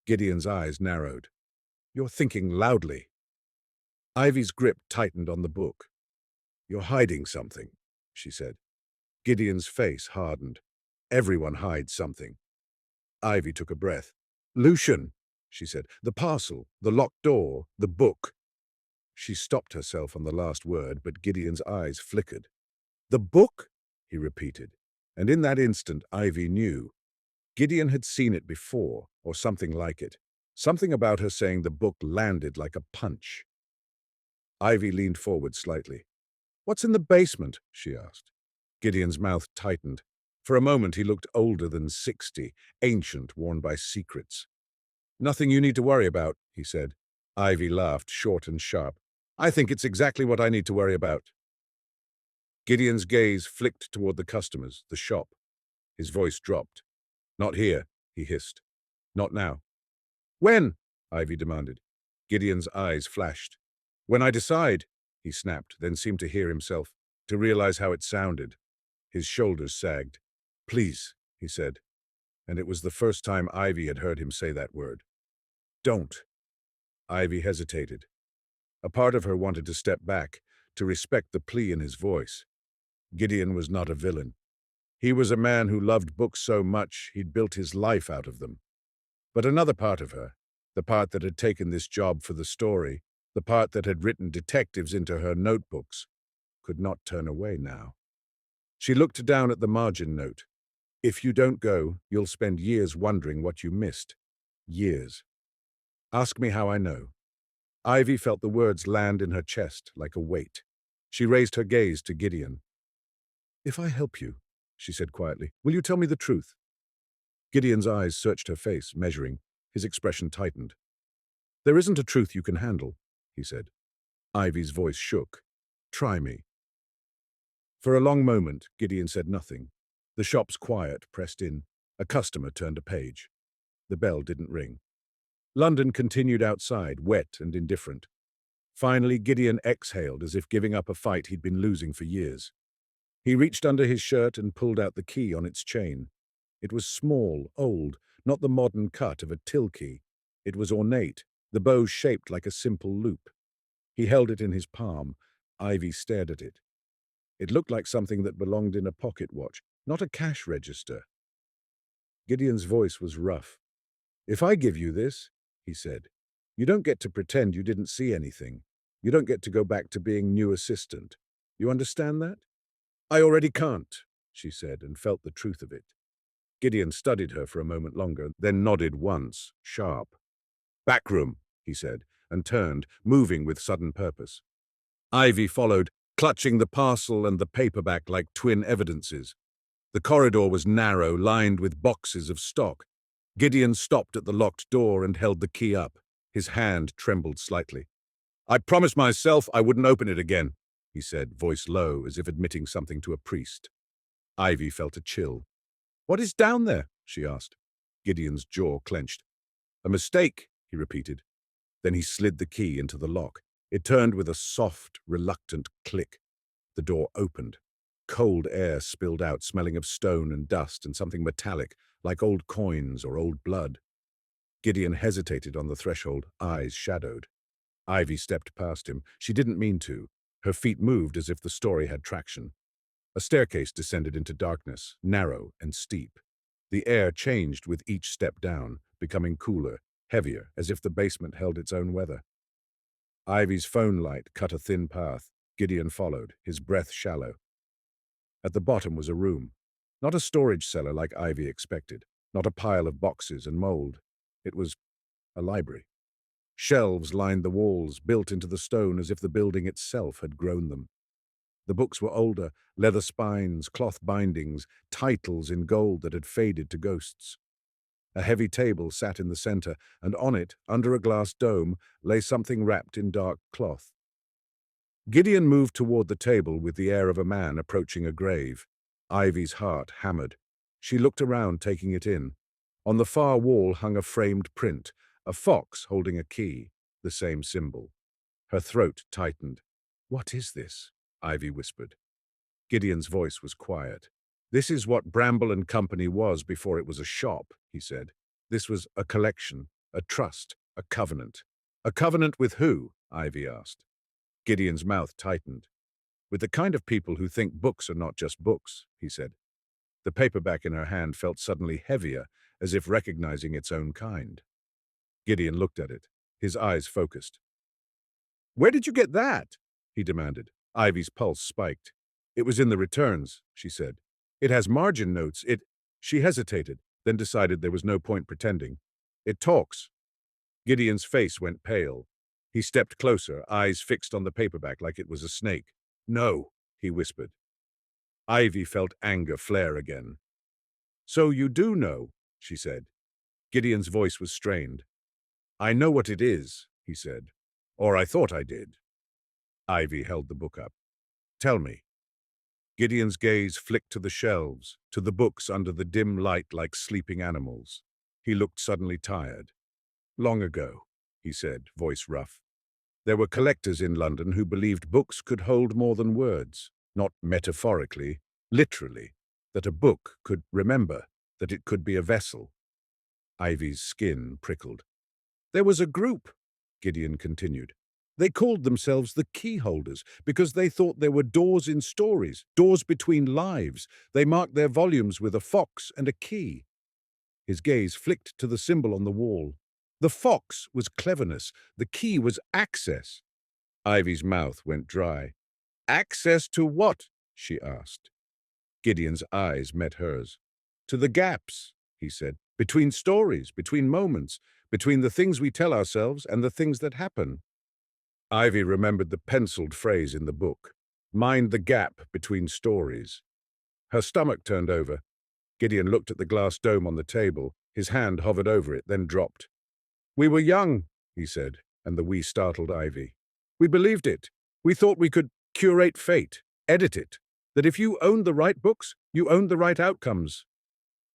Gideon's eyes narrowed. You're thinking loudly. Ivy's grip tightened on the book. You're hiding something, she said. Gideon's face hardened. Everyone hides something. Ivy took a breath. Lucian, she said. The parcel, the locked door, the book. She stopped herself on the last word, but Gideon's eyes flickered. The book? He repeated. And in that instant, Ivy knew. Gideon had seen it before, or something like it. Something about her saying the book landed like a punch. Ivy leaned forward slightly. What's in the basement? She asked. Gideon's mouth tightened. For a moment he looked older than 60, ancient, worn by secrets. Nothing you need to worry about, he said. Ivy laughed, short and sharp. I think it's exactly what I need to worry about. Gideon's gaze flicked toward the customers, the shop. His voice dropped. Not here, he hissed. Not now. When? Ivy demanded. Gideon's eyes flashed. When I decide, he snapped, then seemed to hear himself, to realize how it sounded. His shoulders sagged. Please, he said, and it was the first time Ivy had heard him say that word. Don't. Ivy hesitated. A part of her wanted to step back, to respect the plea in his voice. Gideon was not a villain. He was a man who loved books so much he'd built his life out of them. But another part of her, the part that had taken this job for the story, the part that had written detectives into her notebooks, could not turn away now. She looked down at the margin note. If you don't go, you'll spend years wondering what you missed. Years. Ask me how I know. Ivy felt the words land in her chest like a weight. She raised her gaze to Gideon. If I help you, she said quietly, will you tell me the truth? Gideon's eyes searched her face, measuring. His expression tightened. There isn't a truth you can handle, he said. Ivy's voice shook. Try me. For a long moment, Gideon said nothing. The shop's quiet pressed in. A customer turned a page. The bell didn't ring. London continued outside, wet and indifferent. Finally, Gideon exhaled as if giving up a fight he'd been losing for years. He reached under his shirt and pulled out the key on its chain. It was small, old, not the modern cut of a till key. It was ornate, the bow shaped like a simple loop. He held it in his palm. Ivy stared at it. It looked like something that belonged in a pocket watch, not a cash register. Gideon's voice was rough. If I give you this, he said, you don't get to pretend you didn't see anything. You don't get to go back to being new assistant. You understand that? I already can't, she said, and felt the truth of it. Gideon studied her for a moment longer, then nodded once, sharp. Back room, he said, and turned, moving with sudden purpose. Ivy followed, clutching the parcel and the paperback like twin evidences. The corridor was narrow, lined with boxes of stock. Gideon stopped at the locked door and held the key up. His hand trembled slightly. I promised myself I wouldn't open it again, he said, voice low, as if admitting something to a priest. Ivy felt a chill. What is down there? She asked. Gideon's jaw clenched. A mistake, he repeated. Then he slid the key into the lock. It turned with a soft, reluctant click. The door opened. Cold air spilled out, smelling of stone and dust and something metallic, like old coins or old blood. Gideon hesitated on the threshold, eyes shadowed. Ivy stepped past him. She didn't mean to. Her feet moved as if the story had traction. A staircase descended into darkness, narrow and steep. The air changed with each step down, becoming cooler, heavier, as if the basement held its own weather. Ivy's phone light cut a thin path. Gideon followed, his breath shallow. At the bottom was a room. Not a storage cellar like Ivy expected, not a pile of boxes and mold. It was a library. Shelves lined the walls, built into the stone as if the building itself had grown them. The books were older, leather spines, cloth bindings, titles in gold that had faded to ghosts. A heavy table sat in the center, and on it, under a glass dome, lay something wrapped in dark cloth. Gideon moved toward the table with the air of a man approaching a grave. Ivy's heart hammered. She looked around, taking it in. On the far wall hung a framed print, a fox holding a key, the same symbol. Her throat tightened. What is this? Ivy whispered. Gideon's voice was quiet. This is what Bramble and Company was before it was a shop, he said. This was a collection, a trust, a covenant. A covenant with who? Ivy asked. Gideon's mouth tightened. With the kind of people who think books are not just books, he said. The paperback in her hand felt suddenly heavier, as if recognizing its own kind. Gideon looked at it, his eyes focused. "Where did you get that?" he demanded. Ivy's pulse spiked. "It was in the returns," she said. "It has margin notes. She hesitated, then decided there was no point pretending. "It talks." Gideon's face went pale. He stepped closer, eyes fixed on the paperback like it was a snake. "No," he whispered. Ivy felt anger flare again. "So you do know," she said. Gideon's voice was strained. "I know what it is," he said. "Or I thought I did." Ivy held the book up. "Tell me." Gideon's gaze flicked to the shelves, to the books under the dim light like sleeping animals. He looked suddenly tired. "Long ago," he said, voice rough. "There were collectors in London who believed books could hold more than words, not metaphorically, literally, that a book could remember, that it could be a vessel." Ivy's skin prickled. "There was a group," Gideon continued. "They called themselves the key holders because they thought there were doors in stories, doors between lives. They marked their volumes with a fox and a key." His gaze flicked to the symbol on the wall. The fox was cleverness, the key was access. Ivy's mouth went dry. "Access to what?" she asked. Gideon's eyes met hers. "To the gaps," he said, "between stories, between moments, between the things we tell ourselves and the things that happen." Ivy remembered the penciled phrase in the book, "Mind the gap between stories." Her stomach turned over. Gideon looked at the glass dome on the table. His hand hovered over it, then dropped. "We were young," he said, and the "we" startled Ivy. "We believed it. We thought we could curate fate, edit it, that if you owned the right books, you owned the right outcomes."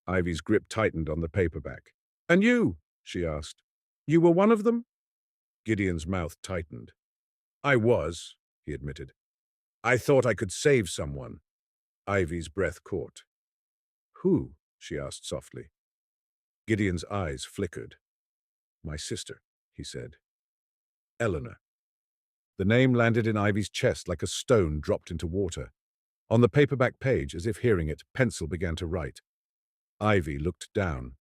Ivy's grip tightened on the paperback. "And you?" she asked. "You were one of them?" Gideon's mouth tightened. "I was," he admitted. "I thought I could save someone." Ivy's breath caught. "Who?" she asked softly. Gideon's eyes flickered. "My sister," he said. "Eleanor." The name landed in Ivy's chest like a stone dropped into water. On the paperback page, as if hearing it, pencil began to write. Ivy looked down.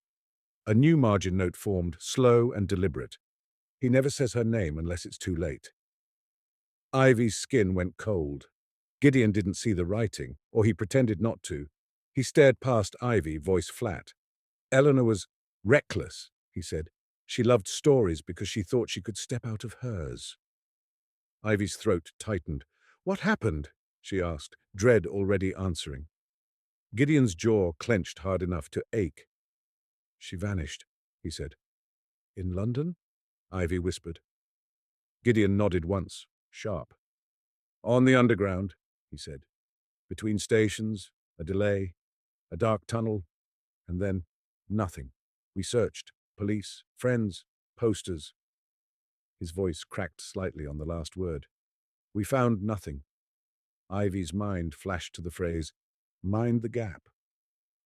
A new margin note formed, slow and deliberate. "He never says her name unless it's too late." Ivy's skin went cold. Gideon didn't see the writing, or he pretended not to. He stared past Ivy, voice flat. "Eleanor was reckless," he said. "She loved stories because she thought she could step out of hers." Ivy's throat tightened. "What happened?" she asked, dread already answering. Gideon's jaw clenched hard enough to ache. "She vanished," he said. "In London?" Ivy whispered. Gideon nodded once, sharp. "On the Underground," he said. "Between stations, a delay, a dark tunnel, and then nothing. We searched. Police, friends, posters." His voice cracked slightly on the last word. "We found nothing." Ivy's mind flashed to the phrase, "Mind the gap."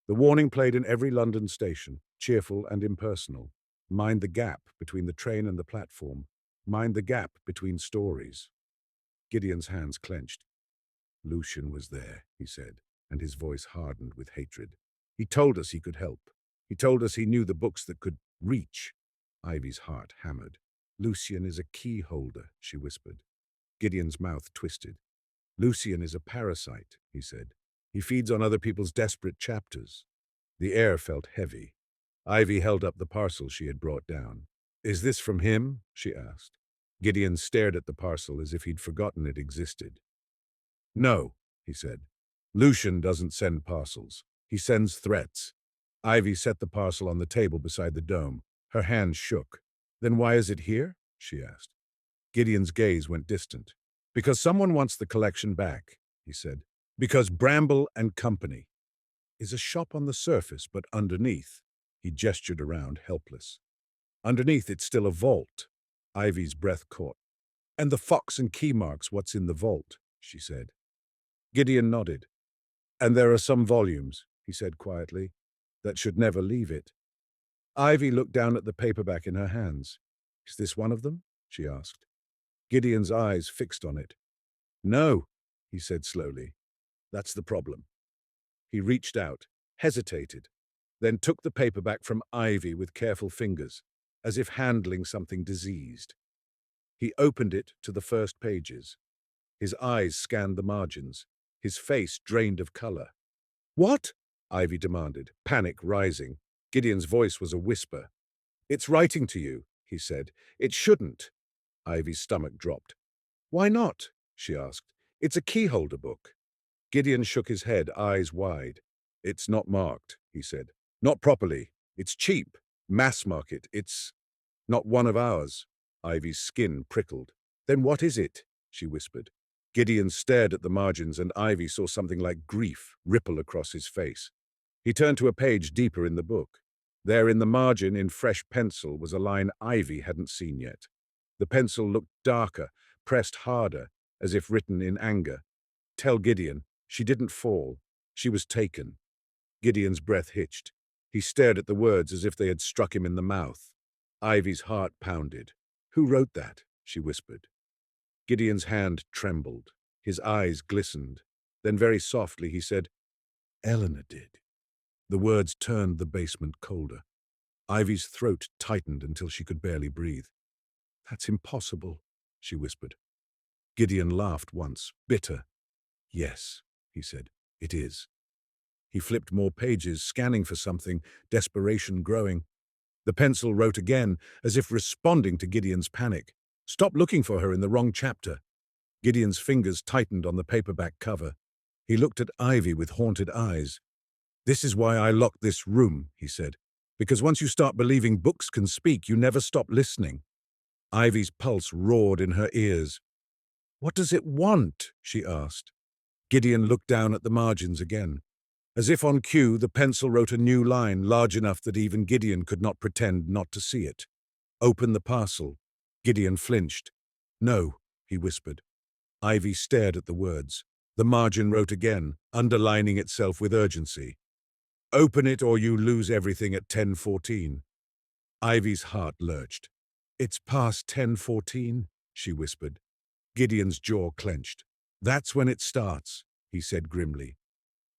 The warning played in every London station, cheerful and impersonal. Mind the gap between the train and the platform. Mind the gap between stories. Gideon's hands clenched. "Lucian was there," he said, and his voice hardened with hatred. "He told us he could help. He told us he knew the books that could reach." Ivy's heart hammered. "Lucian is a key holder," she whispered. Gideon's mouth twisted. "Lucian is a parasite," he said. "He feeds on other people's desperate chapters." The air felt heavy. Ivy held up the parcel she had brought down. "Is this from him?" she asked. Gideon stared at the parcel as if he'd forgotten it existed. "No," he said. "Lucian doesn't send parcels. He sends threats." Ivy set the parcel on the table beside the dome. Her hands shook. "Then why is it here?" she asked. Gideon's gaze went distant. "Because someone wants the collection back," he said. "Because Bramble and Company is a shop on the surface, but underneath," he gestured around, helpless. "Underneath, it's still a vault." Ivy's breath caught. "And the fox and key marks what's in the vault," she said. Gideon nodded. And there are some volumes, he said quietly, that should never leave it. Ivy looked down at the paperback in her hands. Is this one of them? She asked. Gideon's eyes fixed on it. No, he said slowly. That's the problem. He reached out, hesitated, then took the paperback from Ivy with careful fingers, as if handling something diseased. He opened it to the first pages. His eyes scanned the margins, his face drained of color. What? Ivy demanded, panic rising. Gideon's voice was a whisper. It's writing to you, he said. It shouldn't. Ivy's stomach dropped. Why not? She asked. It's a keyholder book. Gideon shook his head, eyes wide. It's not marked, he said. Not properly. It's cheap. Mass market. It's not one of ours. Ivy's skin prickled. Then what is it? She whispered. Gideon stared at the margins and Ivy saw something like grief ripple across his face. He turned to a page deeper in the book. There in the margin in fresh pencil was a line Ivy hadn't seen yet. The pencil looked darker, pressed harder, as if written in anger. Tell Gideon, she didn't fall. She was taken. Gideon's breath hitched. He stared at the words as if they had struck him in the mouth. Ivy's heart pounded. Who wrote that? She whispered. Gideon's hand trembled. His eyes glistened. Then very softly he said, Eleanor did. The words turned the basement colder. Ivy's throat tightened until she could barely breathe. That's impossible, she whispered. Gideon laughed once, bitter. Yes, he said, it is. He flipped more pages, scanning for something, desperation growing. The pencil wrote again, as if responding to Gideon's panic. Stop looking for her in the wrong chapter. Gideon's fingers tightened on the paperback cover. He looked at Ivy with haunted eyes. This is why I locked this room, he said. Because once you start believing books can speak, you never stop listening. Ivy's pulse roared in her ears. What does it want? She asked. Gideon looked down at the margins again. As if on cue, the pencil wrote a new line large enough that even Gideon could not pretend not to see it. Open the parcel. Gideon flinched. No, he whispered. Ivy stared at the words. The margin wrote again, underlining itself with urgency. Open it or you lose everything at 10:14. Ivy's heart lurched. It's past 10:14, she whispered. Gideon's jaw clenched. That's when it starts, he said grimly.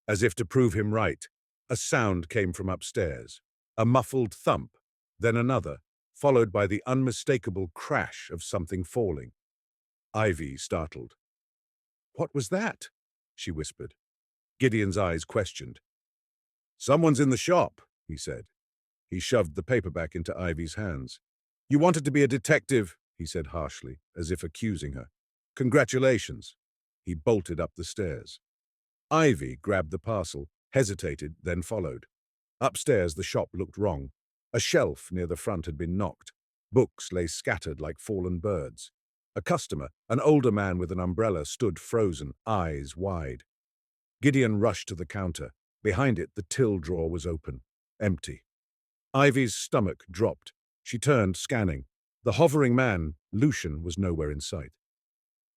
As if to prove him right, a sound came from upstairs. A muffled thump, then another, followed by the unmistakable crash of something falling. Ivy startled. What was that? She whispered. Gideon's eyes questioned. Someone's in the shop, he said. He shoved the paperback into Ivy's hands. You wanted to be a detective, he said harshly, as if accusing her. Congratulations. He bolted up the stairs. Ivy grabbed the parcel, hesitated, then followed. Upstairs, the shop looked wrong. A shelf near the front had been knocked. Books lay scattered like fallen birds. A customer, an older man with an umbrella, stood frozen, eyes wide. Gideon rushed to the counter. Behind it, the till drawer was open, empty. Ivy's stomach dropped. She turned, scanning. The hovering man, Lucian, was nowhere in sight.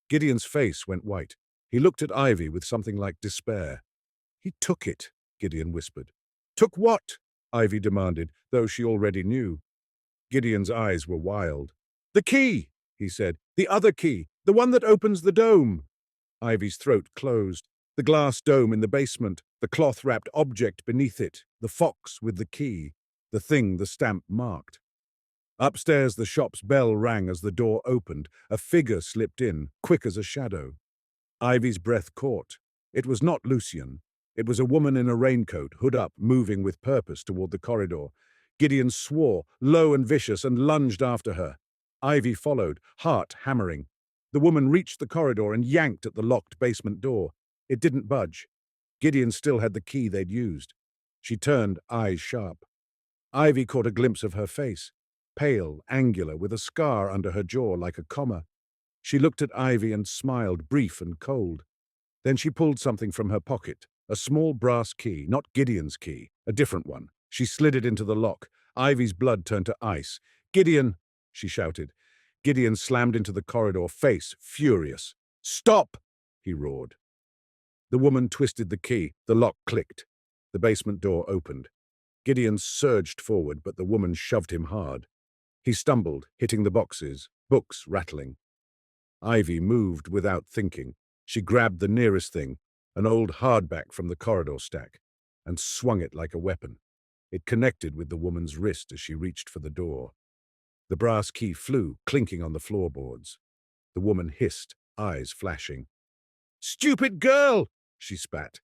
Gideon's face went white. He looked at Ivy with something like despair. He took it, Gideon whispered. Took what? Ivy demanded, though she already knew. Gideon's eyes were wild. The key, he said. The other key, the one that opens the dome. Ivy's throat closed. The glass dome in the basement, the cloth-wrapped object beneath it, the fox with the key, the thing the stamp marked. Upstairs, the shop's bell rang as the door opened. A figure slipped in, quick as a shadow. Ivy's breath caught. It was not Lucian. It was a woman in a raincoat, hood up, moving with purpose toward the corridor. Gideon swore, low and vicious, and lunged after her. Ivy followed, heart hammering. The woman reached the corridor and yanked at the locked basement door. It didn't budge. Gideon still had the key they'd used. She turned, eyes sharp. Ivy caught a glimpse of her face, pale, angular, with a scar under her jaw like a comma. She looked at Ivy and smiled, brief and cold. Then she pulled something from her pocket, a small brass key, not Gideon's key, a different one. She slid it into the lock. Ivy's blood turned to ice. Gideon, she shouted. Gideon slammed into the corridor, face furious. Stop, he roared. The woman twisted the key. The lock clicked. The basement door opened. Gideon surged forward, but the woman shoved him hard. He stumbled, hitting the boxes, books rattling. Ivy moved without thinking. She grabbed the nearest thing, an old hardback from the corridor stack, and swung it like a weapon. It connected with the woman's wrist as she reached for the door. The brass key flew, clinking on the floorboards. The woman hissed, eyes flashing. "Stupid girl!" she spat.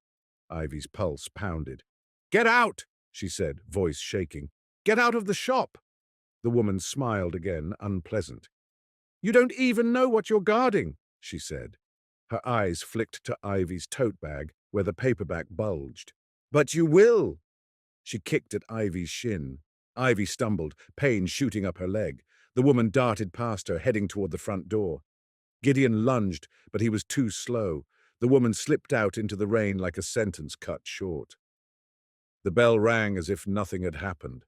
Ivy's pulse pounded. "Get out!" she said, voice shaking. "Get out of the shop!" The woman smiled again, unpleasant. "You don't even know what you're guarding," she said. Her eyes flicked to Ivy's tote bag, where the paperback bulged. "But you will!" She kicked at Ivy's shin. Ivy stumbled, pain shooting up her leg. The woman darted past her, heading toward the front door. Gideon lunged, but he was too slow. The woman slipped out into the rain like a sentence cut short. The bell rang as if nothing had happened.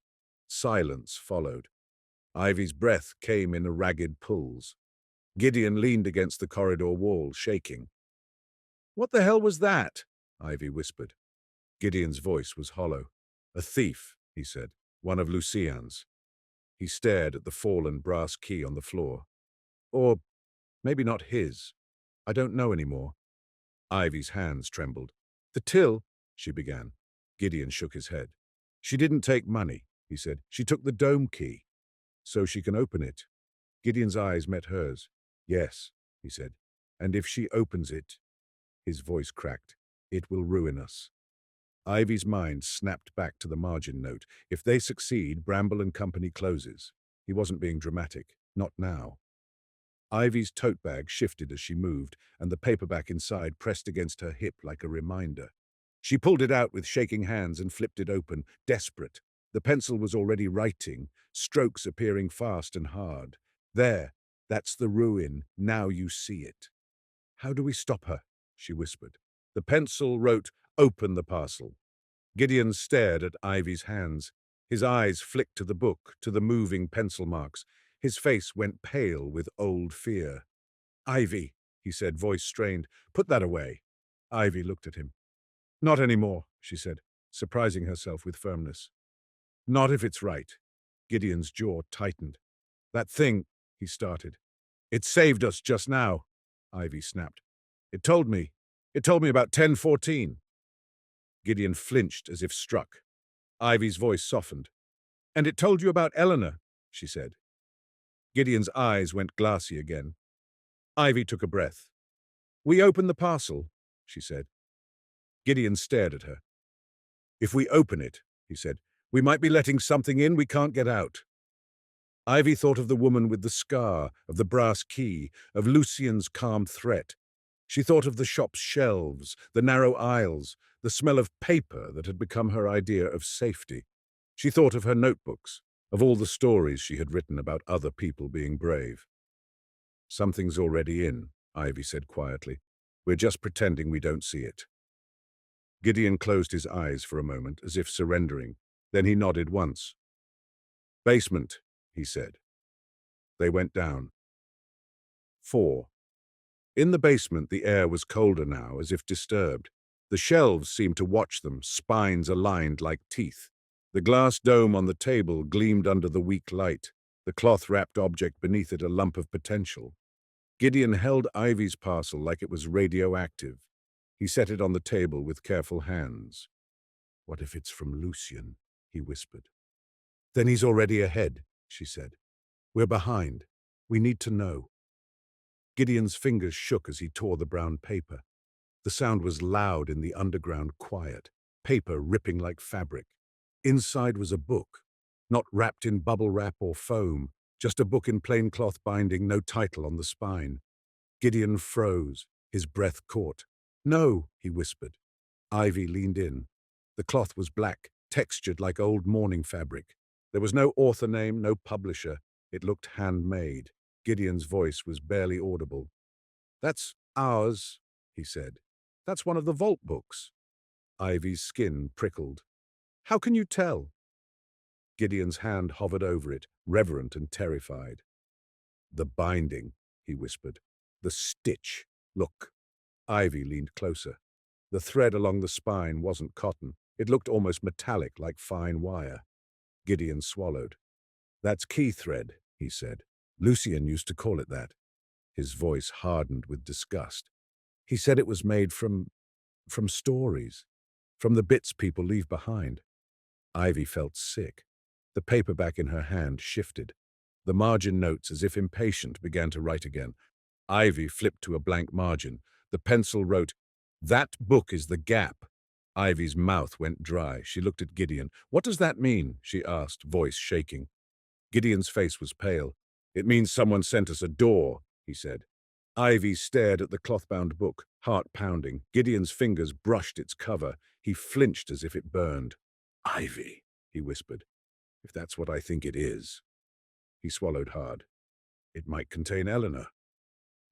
Silence followed. Ivy's breath came in ragged pulls. Gideon leaned against the corridor wall, shaking. "What the hell was that?" Ivy whispered. Gideon's voice was hollow. "A thief," he said. "One of Lucian's." He stared at the fallen brass key on the floor. "Or maybe not his. I don't know anymore." Ivy's hands trembled. "The till," she began. Gideon shook his head. "She didn't take money," he said. "She took the dome key. So she can open it." Gideon's eyes met hers. "Yes," he said. "And if she opens it," his voice cracked, "it will ruin us." Ivy's mind snapped back to the margin note. If they succeed, Bramble Company closes. He wasn't being dramatic. Not now. Ivy's tote bag shifted as she moved, and the paperback inside pressed against her hip like a reminder. She pulled it out with shaking hands and flipped it open, desperate. The pencil was already writing, strokes appearing fast and hard. "There, that's the ruin. Now you see it." "How do we stop her?" she whispered. The pencil wrote, "Open the parcel." Gideon stared at Ivy's hands. His eyes flicked to the book, to the moving pencil marks. His face went pale with old fear. "Ivy," he said, voice strained, "put that away." Ivy looked at him. "Not anymore," she said, surprising herself with firmness. "Not if it's right." Gideon's jaw tightened. "That thing," he started. "It saved us just now," Ivy snapped. It told me about 10:14. Gideon flinched as if struck. Ivy's voice softened. "And it told you about Eleanor," she said. Gideon's eyes went glassy again. Ivy took a breath. "We open the parcel," she said. Gideon stared at her. "If we open it," he said, "we might be letting something in we can't get out." Ivy thought of the woman with the scar, of the brass key, of Lucian's calm threat. She thought of the shop's shelves, the narrow aisles, the smell of paper that had become her idea of safety. She thought of her notebooks, of all the stories she had written about other people being brave. "Something's already in," Ivy said quietly. "We're just pretending we don't see it." Gideon closed his eyes for a moment, as if surrendering. Then he nodded once. "Basement," he said. They went down. 4. In the basement, the air was colder now, as if disturbed. The shelves seemed to watch them, spines aligned like teeth. The glass dome on the table gleamed under the weak light, the cloth-wrapped object beneath it a lump of potential. Gideon held Ivy's parcel like it was radioactive. He set it on the table with careful hands. "What if it's from Lucian?" he whispered. "Then he's already ahead," she said. "We're behind. We need to know." Gideon's fingers shook as he tore the brown paper. The sound was loud in the underground quiet, paper ripping like fabric. Inside was a book, not wrapped in bubble wrap or foam, just a book in plain cloth binding, no title on the spine. Gideon froze, his breath caught. "No," he whispered. Ivy leaned in. The cloth was black, textured like old mourning fabric. There was no author name, no publisher. It looked handmade. Gideon's voice was barely audible. "That's ours," he said. "That's one of the vault books." Ivy's skin prickled. "How can you tell?" Gideon's hand hovered over it, reverent and terrified. "The binding," he whispered. "The stitch. Look." Ivy leaned closer. The thread along the spine wasn't cotton. It looked almost metallic, like fine wire. Gideon swallowed. "That's key thread," he said. "Lucian used to call it that." His voice hardened with disgust. He said it was made from stories, from the bits people leave behind. Ivy felt sick. The paperback in her hand shifted. The margin notes, as if impatient, began to write again. Ivy flipped to a blank margin. The pencil wrote, "That book is the gap." Ivy's mouth went dry. She looked at Gideon. "What does that mean?" she asked, voice shaking. Gideon's face was pale. "It means someone sent us a door," he said. Ivy stared at the cloth-bound book, heart pounding. Gideon's fingers brushed its cover. He flinched as if it burned. "Ivy," he whispered, "if that's what I think it is." He swallowed hard. "It might contain Eleanor."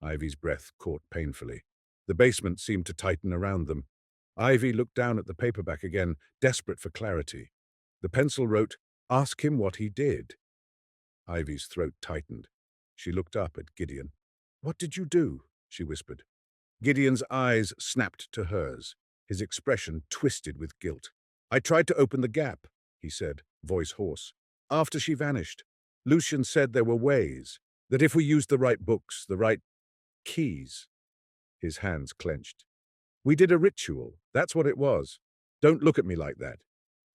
Ivy's breath caught painfully. The basement seemed to tighten around them. Ivy looked down at the paperback again, desperate for clarity. The pencil wrote, "Ask him what he did." Ivy's throat tightened. She looked up at Gideon. "What did you do?" she whispered. Gideon's eyes snapped to hers. His expression twisted with guilt. "I tried to open the gap," he said, voice hoarse. "After she vanished, Lucian said there were ways, that if we used the right books, the right keys." His hands clenched. "We did a ritual. That's what it was. Don't look at me like that.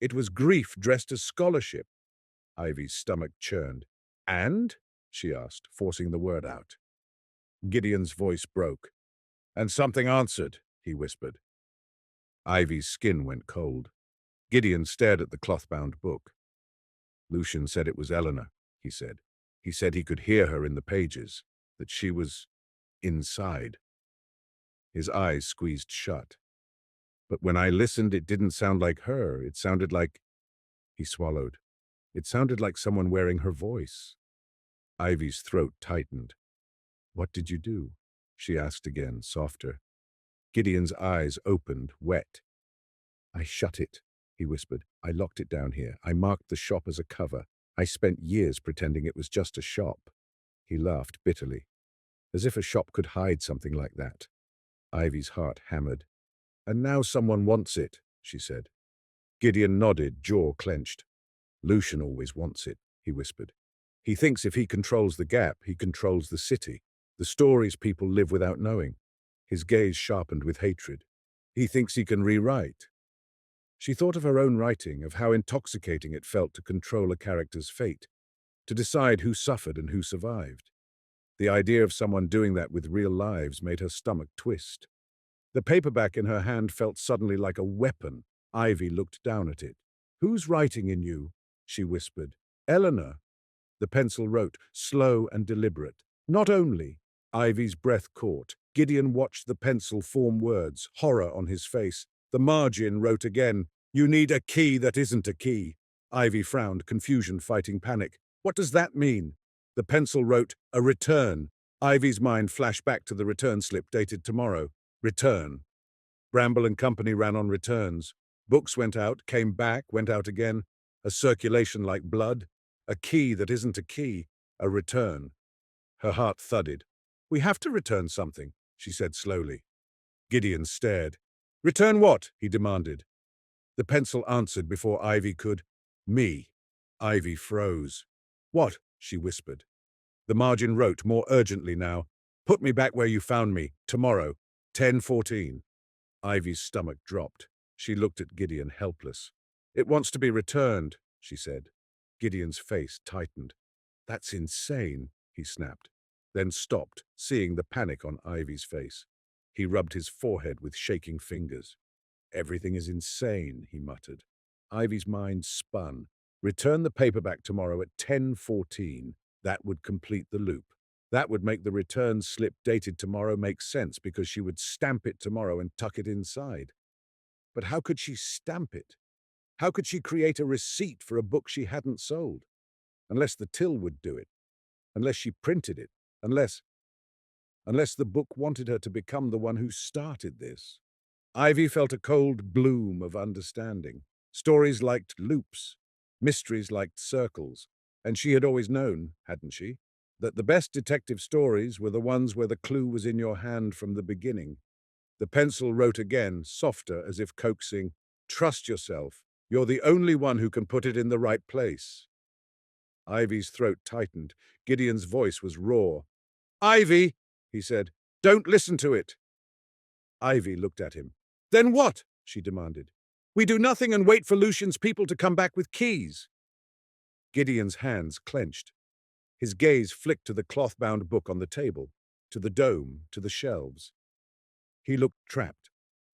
It was grief dressed as scholarship." Ivy's stomach churned. "And?" she asked, forcing the word out. Gideon's voice broke. "And something answered," he whispered. Ivy's skin went cold. Gideon stared at the cloth-bound book. "Lucian said it was Eleanor," he said. "He said he could hear her in the pages, that she was inside." His eyes squeezed shut. "But when I listened, it didn't sound like her. It sounded like—" He swallowed. "It sounded like someone wearing her voice." Ivy's throat tightened. "What did you do?" she asked again, softer. Gideon's eyes opened, wet. "I shut it," he whispered. "I locked it down here. I marked the shop as a cover. I spent years pretending it was just a shop." He laughed bitterly. As if a shop could hide something like that. Ivy's heart hammered. "And now someone wants it," she said. Gideon nodded, jaw clenched. "Lucian always wants it," he whispered. "He thinks if he controls the gap, he controls the city, the stories people live without knowing." His gaze sharpened with hatred. "He thinks he can rewrite." She thought of her own writing, of how intoxicating it felt to control a character's fate, to decide who suffered and who survived. The idea of someone doing that with real lives made her stomach twist. The paperback in her hand felt suddenly like a weapon. Ivy looked down at it. "Who's writing in you?" she whispered. "Eleanor." The pencil wrote, slow and deliberate. "Not only." Ivy's breath caught. Gideon watched the pencil form words, horror on his face. The margin wrote again, "You need a key that isn't a key." Ivy frowned, confusion fighting panic. "What does that mean?" The pencil wrote, "A return." Ivy's mind flashed back to the return slip dated tomorrow. Return. Bramble and Company ran on returns. Books went out, came back, went out again. A circulation like blood. A key that isn't a key. A return. Her heart thudded. "We have to return something," she said slowly. Gideon stared. "Return what?" he demanded. The pencil answered before Ivy could. "Me." Ivy froze. "What?" she whispered. The margin wrote, more urgently now, "Put me back where you found me, tomorrow, 10:14. Ivy's stomach dropped. She looked at Gideon, helpless. "It wants to be returned," she said. Gideon's face tightened. "That's insane," he snapped, then stopped, seeing the panic on Ivy's face. He rubbed his forehead with shaking fingers. "Everything is insane," he muttered. Ivy's mind spun. Return the paperback tomorrow at 10:14. That would complete the loop. That would make the return slip dated tomorrow make sense because she would stamp it tomorrow and tuck it inside. But how could she stamp it? How could she create a receipt for a book she hadn't sold? Unless the till would do it. Unless she printed it. Unless the book wanted her to become the one who started this. Ivy felt a cold bloom of understanding. Stories liked loops. Mysteries liked circles. And she had always known, hadn't she, that the best detective stories were the ones where the clue was in your hand from the beginning. The pencil wrote again, softer, as if coaxing, "Trust yourself. You're the only one who can put it in the right place." Ivy's throat tightened. Gideon's voice was raw. "Ivy," he said, "don't listen to it." Ivy looked at him. "Then what?" she demanded. "We do nothing and wait for Lucian's people to come back with keys." Gideon's hands clenched. His gaze flicked to the cloth-bound book on the table, to the dome, to the shelves. He looked trapped.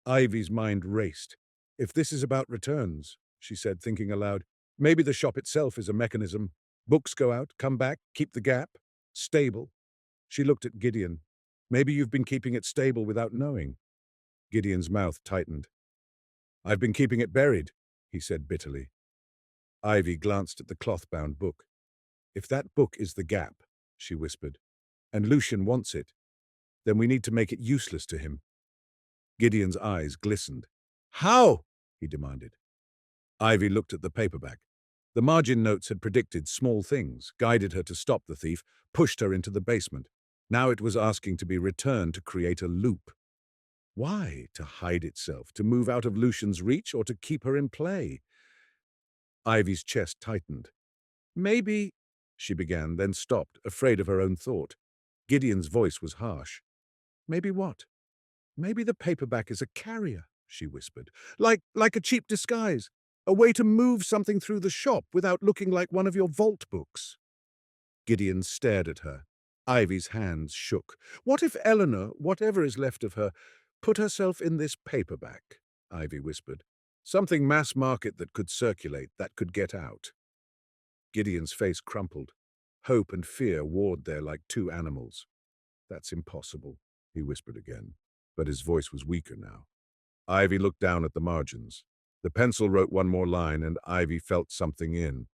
Ivy's mind raced. "If this is about returns," she said, thinking aloud, "maybe the shop itself is a mechanism. Books go out, come back, keep the gap. Stable." She looked at Gideon. "Maybe you've been keeping it stable without knowing." Gideon's mouth tightened. "I've been keeping it buried," he said bitterly. Ivy glanced at the cloth-bound book. "If that book is the gap," she whispered, "and Lucian wants it, then we need to make it useless to him." Gideon's eyes glistened. "How?" he demanded. Ivy looked at the paperback. The margin notes had predicted small things, guided her to stop the thief, pushed her into the basement. Now it was asking to be returned to create a loop. Why? To hide itself, to move out of Lucian's reach, or to keep her in play? Ivy's chest tightened. "Maybe," she began, then stopped, afraid of her own thought. Gideon's voice was harsh. "Maybe what?" "Maybe the paperback is a carrier," she whispered. Like a cheap disguise. A way to move something through the shop without looking like one of your vault books." Gideon stared at her. Ivy's hands shook. "What if Eleanor, whatever is left of her, put herself in this paperback?" Ivy whispered. "Something mass market that could circulate, that could get out." Gideon's face crumpled. Hope and fear warred there like two animals. "That's impossible," he whispered again, but his voice was weaker now. Ivy looked down at the margins. The pencil wrote one more line, and Ivy felt something in.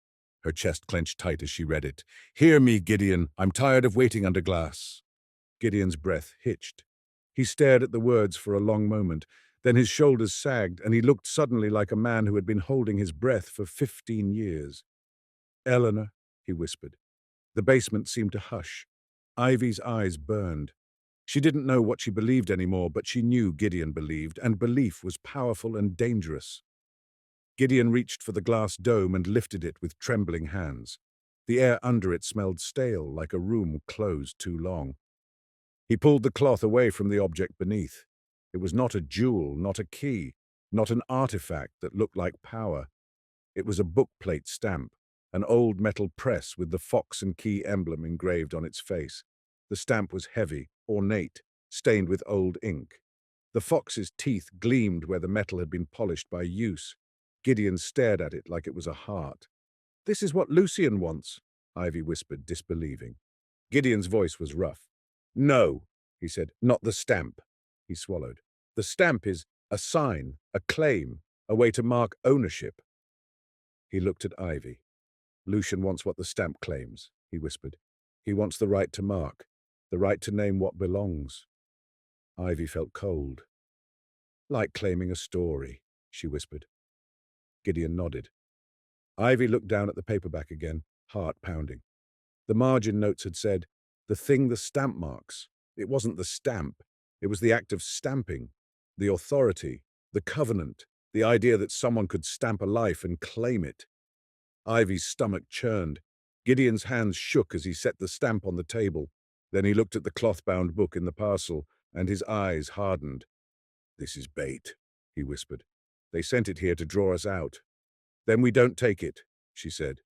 Her chest clenched tight as she read it. "Hear me, Gideon. I'm tired of waiting under glass." Gideon's breath hitched. He stared at the words for a long moment. Then his shoulders sagged, and he looked suddenly like a man who had been holding his breath for 15 years. "Eleanor," he whispered. The basement seemed to hush. Ivy's eyes burned. She didn't know what she believed anymore, but she knew Gideon believed, and belief was powerful and dangerous. Gideon reached for the glass dome and lifted it with trembling hands. The air under it smelled stale, like a room closed too long. He pulled the cloth away from the object beneath. It was not a jewel, not a key, not an artifact that looked like power. It was a bookplate stamp, an old metal press with the fox and key emblem engraved on its face. The stamp was heavy, ornate, stained with old ink. The fox's teeth gleamed where the metal had been polished by use. Gideon stared at it like it was a heart. "This is what Lucian wants," Ivy whispered, disbelieving. Gideon's voice was rough. "No," he said, "not the stamp." He swallowed. "The stamp is a sign, a claim, a way to mark ownership." He looked at Ivy. "Lucian wants what the stamp claims," he whispered. "He wants the right to mark, the right to name what belongs." Ivy felt cold. "Like claiming a story," she whispered. Gideon nodded. Ivy looked down at the paperback again, heart pounding. The margin notes had said, "The thing the stamp marks." It wasn't the stamp. It was the act of stamping, the authority, the covenant, the idea that someone could stamp a life and claim it. Ivy's stomach churned. Gideon's hands shook as he set the stamp on the table. Then he looked at the cloth-bound book in the parcel, and his eyes hardened. "This is bait," he whispered. "They sent it here to draw us out." "Then we don't take it," she said.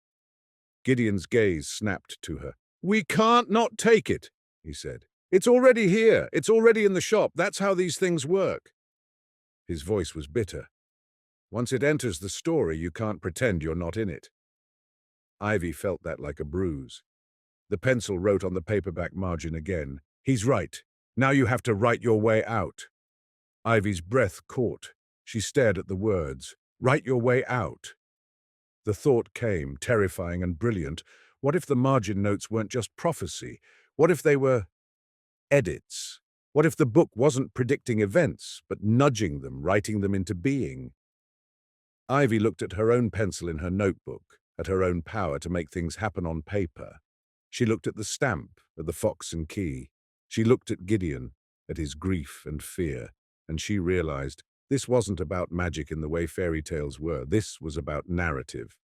Gideon's gaze snapped to her. "We can't not take it," he said. "It's already here. It's already in the shop. That's how these things work." His voice was bitter. "Once it enters the story, you can't pretend you're not in it." Ivy felt that like a bruise. The pencil wrote on the paperback margin again. "He's right. Now you have to write your way out." Ivy's breath caught. She stared at the words. "Write your way out." The thought came, terrifying and brilliant. What if the margin notes weren't just prophecy? What if they were edits? What if the book wasn't predicting events, but nudging them, writing them into being? Ivy looked at her own pencil in her notebook, at her own power to make things happen on paper. She looked at the stamp, at the fox and key. She looked at Gideon, at his grief and fear. And she realized this wasn't about magic in the way fairy tales were. This was about narrative,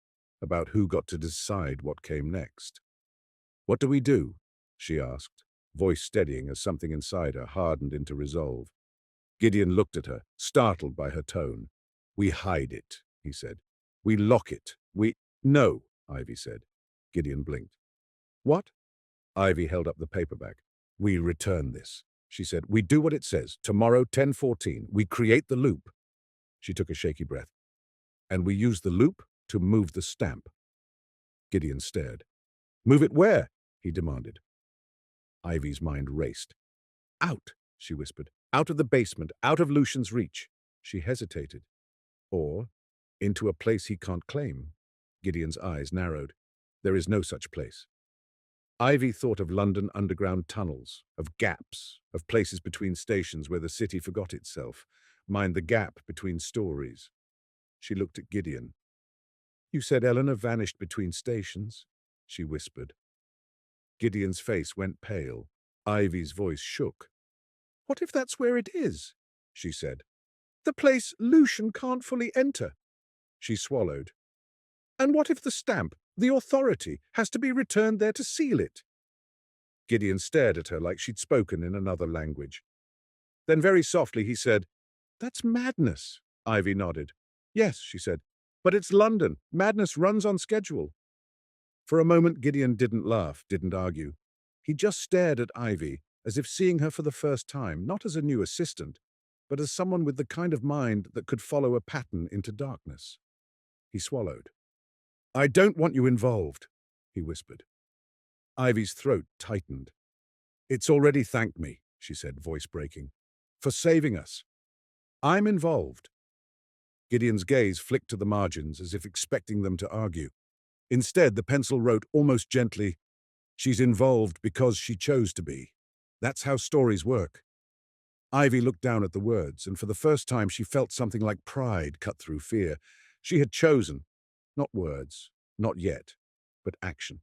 about who got to decide what came next. "What do we do?" she asked, voice steadying as something inside her hardened into resolve. Gideon looked at her, startled by her tone. "We hide it," he said. "We lock it. No," Ivy said. Gideon blinked. "What?" Ivy held up the paperback. "We return this," she said. "We do what it says. Tomorrow, 10:14. We create the loop." She took a shaky breath. "And we use the loop to move the stamp." Gideon stared. "Move it where?" he demanded. Ivy's mind raced. "Out," she whispered. "Out of the basement, out of Lucian's reach." She hesitated. "Or into a place he can't claim." Gideon's eyes narrowed. "There is no such place." Ivy thought of London underground tunnels, of gaps, of places between stations where the city forgot itself. Mind the gap between stories. She looked at Gideon. "You said Eleanor vanished between stations," she whispered. Gideon's face went pale. Ivy's voice shook. "What if that's where it is?" she said. "The place Lucian can't fully enter." She swallowed. "And what if the stamp, the authority, has to be returned there to seal it?" Gideon stared at her like she'd spoken in another language. Then very softly he said, "That's madness." Ivy nodded. "Yes," she said, "but it's London. Madness runs on schedule." For a moment Gideon didn't laugh, didn't argue. He just stared at Ivy, as if seeing her for the first time, not as a new assistant, but as someone with the kind of mind that could follow a pattern into darkness. He swallowed. "I don't want you involved," he whispered. Ivy's throat tightened. "It's already thanked me," she said, voice breaking, "for saving us. I'm involved." Gideon's gaze flicked to the margins as if expecting them to argue. Instead, the pencil wrote almost gently, "She's involved because she chose to be. That's how stories work." Ivy looked down at the words, and for the first time she felt something like pride cut through fear. She had chosen, not words, not yet, but action.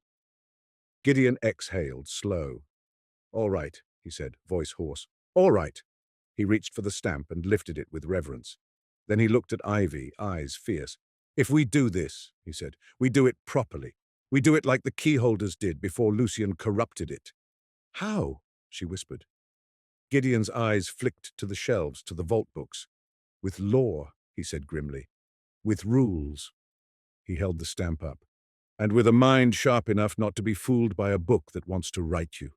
Gideon exhaled, slow. "All right," he said, voice hoarse. "All right." He reached for the stamp and lifted it with reverence. Then he looked at Ivy, eyes fierce. "If we do this," he said, "we do it properly. We do it like the keyholders did before Lucian corrupted it." "How?" she whispered. Gideon's eyes flicked to the shelves, to the vault books. "With law," he said grimly. "With rules." He held the stamp up. "And with a mind sharp enough not to be fooled by a book that wants to write you."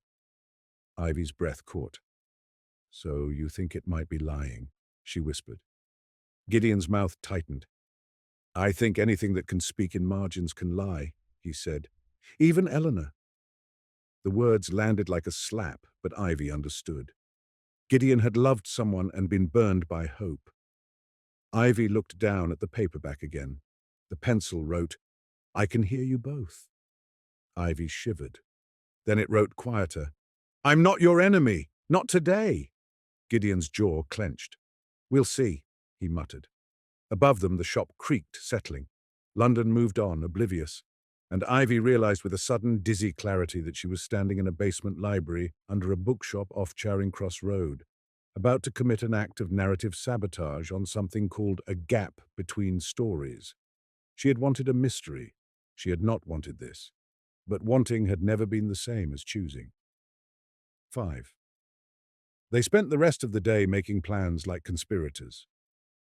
Ivy's breath caught. "So you think it might be lying?" she whispered. Gideon's mouth tightened. "I think anything that can speak in margins can lie," he said. "Even Eleanor." The words landed like a slap, but Ivy understood. Gideon had loved someone and been burned by hope. Ivy looked down at the paperback again. The pencil wrote, "I can hear you both." Ivy shivered. Then it wrote quieter, "I'm not your enemy. Not today." Gideon's jaw clenched. "We'll see," he muttered. Above them the shop creaked, settling. London moved on, oblivious, and Ivy realized with a sudden, dizzy clarity that she was standing in a basement library under a bookshop off Charing Cross Road, about to commit an act of narrative sabotage on something called a gap between stories. She had wanted a mystery. She had not wanted this. But wanting had never been the same as choosing. 5. They spent the rest of the day making plans like conspirators.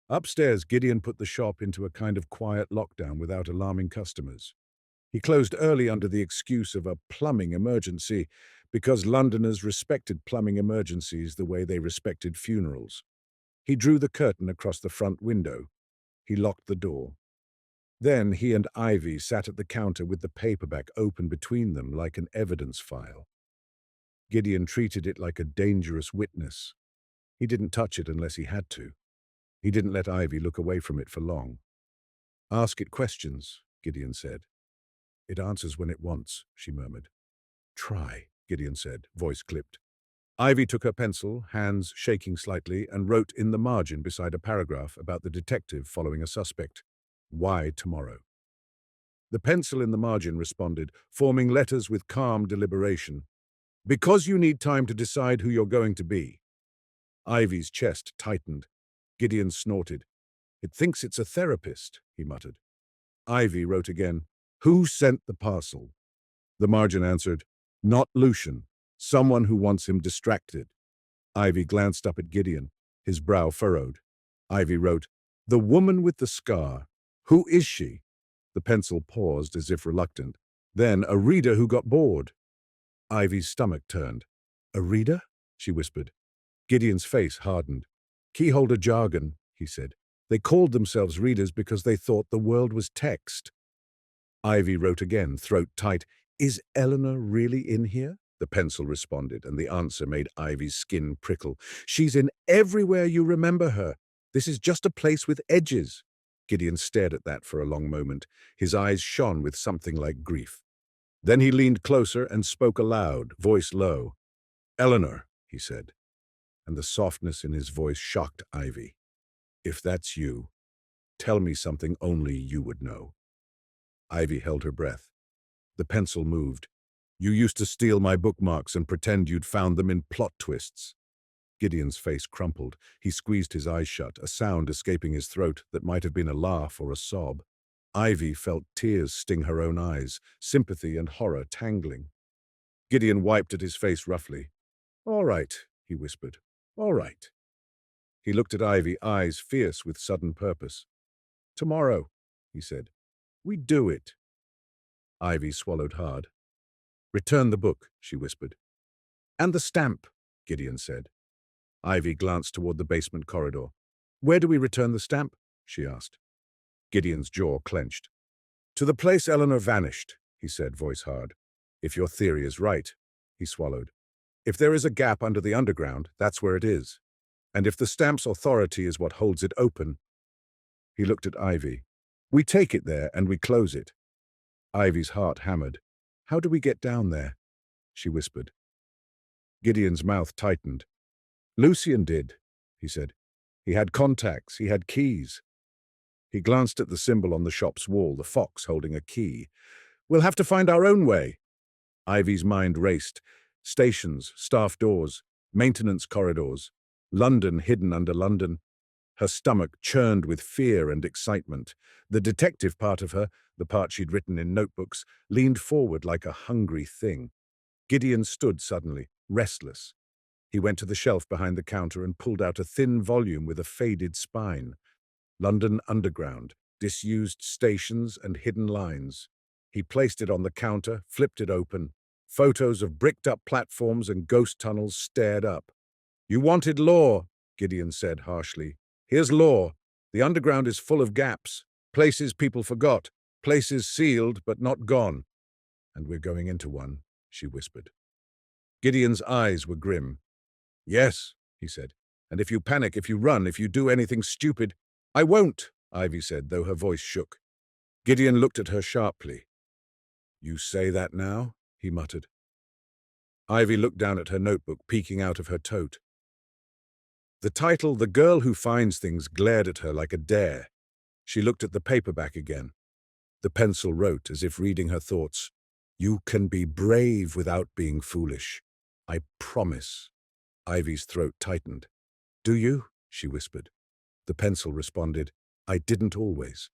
Upstairs, Gideon put the shop into a kind of quiet lockdown without alarming customers. He closed early under the excuse of a plumbing emergency, because Londoners respected plumbing emergencies the way they respected funerals. He drew the curtain across the front window. He locked the door. Then he and Ivy sat at the counter with the paperback open between them like an evidence file. Gideon treated it like a dangerous witness. He didn't touch it unless he had to. He didn't let Ivy look away from it for long. "Ask it questions," Gideon said. "It answers when it wants," she murmured. "Try," Gideon said, voice clipped. Ivy took her pencil, hands shaking slightly, and wrote in the margin beside a paragraph about the detective following a suspect. "Why tomorrow?" The pencil in the margin responded, forming letters with calm deliberation. "Because you need time to decide who you're going to be." Ivy's chest tightened. Gideon snorted. "It thinks it's a therapist," he muttered. Ivy wrote again, "Who sent the parcel?" The margin answered, "Not Lucian. Someone who wants him distracted." Ivy glanced up at Gideon, his brow furrowed. Ivy wrote, "The woman with the scar. Who is she?" The pencil paused as if reluctant. Then, "A reader who got bored." Ivy's stomach turned. "A reader?" she whispered. Gideon's face hardened. "Keyholder jargon," he said. "They called themselves readers because they thought the world was text." Ivy wrote again, throat tight, "Is Eleanor really in here?" The pencil responded, and the answer made Ivy's skin prickle. "She's in everywhere you remember her. This is just a place with edges." Gideon stared at that for a long moment. His eyes shone with something like grief. Then he leaned closer and spoke aloud, voice low. "Eleanor," he said, and the softness in his voice shocked Ivy. "If that's you, tell me something only you would know." Ivy held her breath. The pencil moved. "You used to steal my bookmarks and pretend you'd found them in plot twists." Gideon's face crumpled. He squeezed his eyes shut, a sound escaping his throat that might have been a laugh or a sob. Ivy felt tears sting her own eyes, sympathy and horror tangling. Gideon wiped at his face roughly. "All right," he whispered. "All right." He looked at Ivy, eyes fierce with sudden purpose. "Tomorrow," he said. "We do it." Ivy swallowed hard. "Return the book," she whispered. "And the stamp," Gideon said. Ivy glanced toward the basement corridor. "Where do we return the stamp?" she asked. Gideon's jaw clenched. "To the place Eleanor vanished," he said, voice hard. "If your theory is right," he swallowed. "If there is a gap under the underground, that's where it is. And if the stamp's authority is what holds it open—" He looked at Ivy. "We take it there and we close it." Ivy's heart hammered. "How do we get down there?" she whispered. Gideon's mouth tightened. "Lucian did," he said. "He had contacts, he had keys." He glanced at the symbol on the shop's wall, the fox holding a key. "We'll have to find our own way." Ivy's mind raced. Stations, staff doors, maintenance corridors, London hidden under London. Her stomach churned with fear and excitement. The detective part of her, the part she'd written in notebooks, leaned forward like a hungry thing. Gideon stood suddenly, restless. He went to the shelf behind the counter and pulled out a thin volume with a faded spine. London Underground, Disused Stations and Hidden Lines. He placed it on the counter, flipped it open. Photos of bricked-up platforms and ghost tunnels stared up. "You wanted law," Gideon said harshly. "Here's law. The underground is full of gaps, places people forgot, places sealed but not gone." "And we're going into one," she whispered. Gideon's eyes were grim. "Yes," he said. "And if you panic, if you run, if you do anything stupid—" "I won't," Ivy said, though her voice shook. Gideon looked at her sharply. "You say that now?" he muttered. Ivy looked down at her notebook, peeking out of her tote. The title, "The Girl Who Finds Things," glared at her like a dare. She looked at the paperback again. The pencil wrote, as if reading her thoughts, "You can be brave without being foolish. I promise." Ivy's throat tightened. "Do you?" she whispered. The pencil responded, "I didn't always."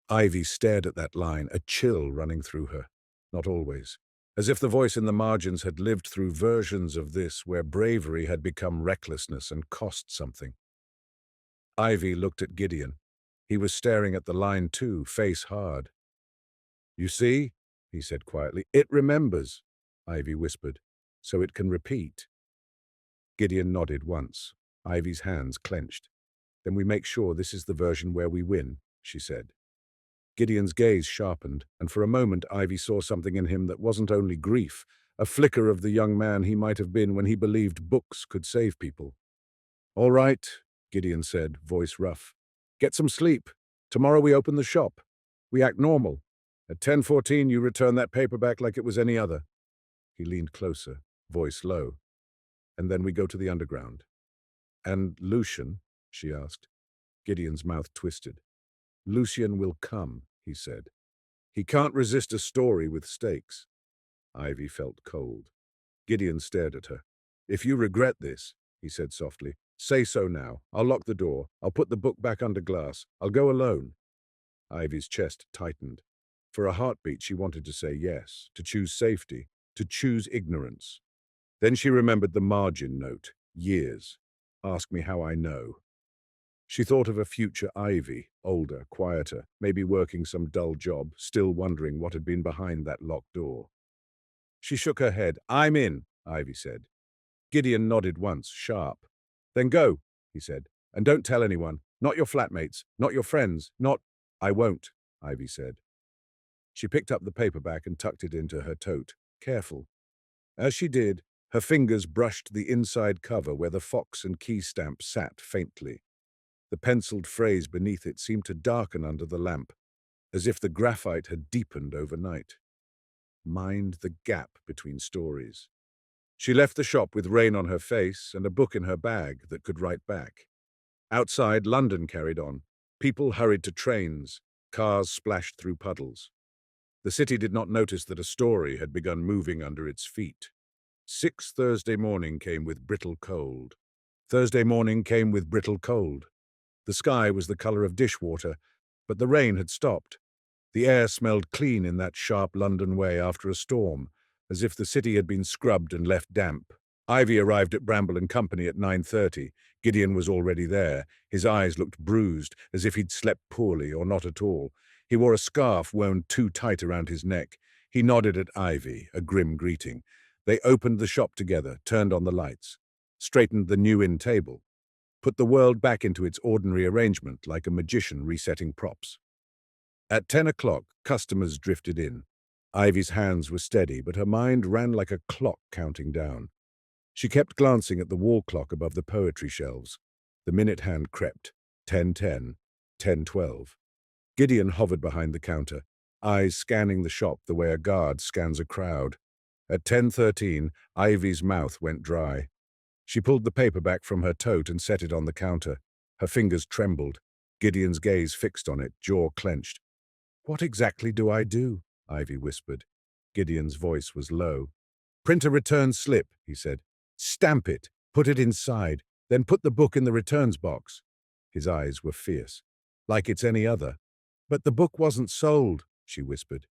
Ivy stared at that line, a chill running through her. Not always. As if the voice in the margins had lived through versions of this where bravery had become recklessness and cost something. Ivy looked at Gideon. He was staring at the line too, face hard. "You see," he said quietly, "it remembers," Ivy whispered, "so it can repeat." Gideon nodded once. Ivy's hands clenched. "Then we make sure this is the version where we win," she said. Gideon's gaze sharpened, and for a moment Ivy saw something in him that wasn't only grief, a flicker of the young man he might have been when he believed books could save people. "All right," Gideon said, voice rough. "Get some sleep. Tomorrow we open the shop. We act normal. At 10:14 you return that paperback like it was any other." He leaned closer, voice low. "And then we go to the underground." "And Lucian?" she asked. Gideon's mouth twisted. "Lucian will come," he said. "He can't resist a story with stakes." Ivy felt cold. Gideon stared at her. "If you regret this," he said softly, Say so now. I'll lock the door. I'll put the book back under glass. I'll go alone. Ivy's chest tightened. For a heartbeat, she wanted to say yes, to choose safety, to choose ignorance. Then she remembered the margin note. Years. Ask me how I know. She thought of a future Ivy, older, quieter, maybe working some dull job, still wondering what had been behind that locked door. She shook her head. I'm in, Ivy said. Gideon nodded once, sharp. Then go, he said, and don't tell anyone. Not your flatmates, not your friends, not— I won't, Ivy said. She picked up the paperback and tucked it into her tote, careful. As she did, her fingers brushed the inside cover where the fox and key stamp sat faintly. The penciled phrase beneath it seemed to darken under the lamp, as if the graphite had deepened overnight. Mind the gap between stories. She left the shop with rain on her face and a book in her bag that could write back. Outside, London carried on. People hurried to trains. Cars splashed through puddles. The city did not notice that a story had begun moving under its feet. Thursday morning came with brittle cold. Thursday morning came with brittle cold. The sky was the color of dishwater, but the rain had stopped. The air smelled clean in that sharp London way after a storm, as if the city had been scrubbed and left damp. Ivy arrived at Bramble & Company at 9:30. Gideon was already there. His eyes looked bruised, as if he'd slept poorly or not at all. He wore a scarf wound too tight around his neck. He nodded at Ivy, a grim greeting. They opened the shop together, turned on the lights, straightened the new-in table, put the world back into its ordinary arrangement like a magician resetting props. At 10 o'clock, customers drifted in. Ivy's hands were steady, but her mind ran like a clock counting down. She kept glancing at the wall clock above the poetry shelves. The minute hand crept. 10:10, 10:12. Gideon hovered behind the counter, eyes scanning the shop the way a guard scans a crowd. At 10:13, Ivy's mouth went dry. She pulled the paperback from her tote and set it on the counter. Her fingers trembled. Gideon's gaze fixed on it, jaw clenched. "What exactly do I do?" Ivy whispered. Gideon's voice was low. "Print a return slip," he said. "Stamp it, put it inside, then put the book in the returns box." His eyes were fierce. "Like it's any other." "But the book wasn't sold," she whispered.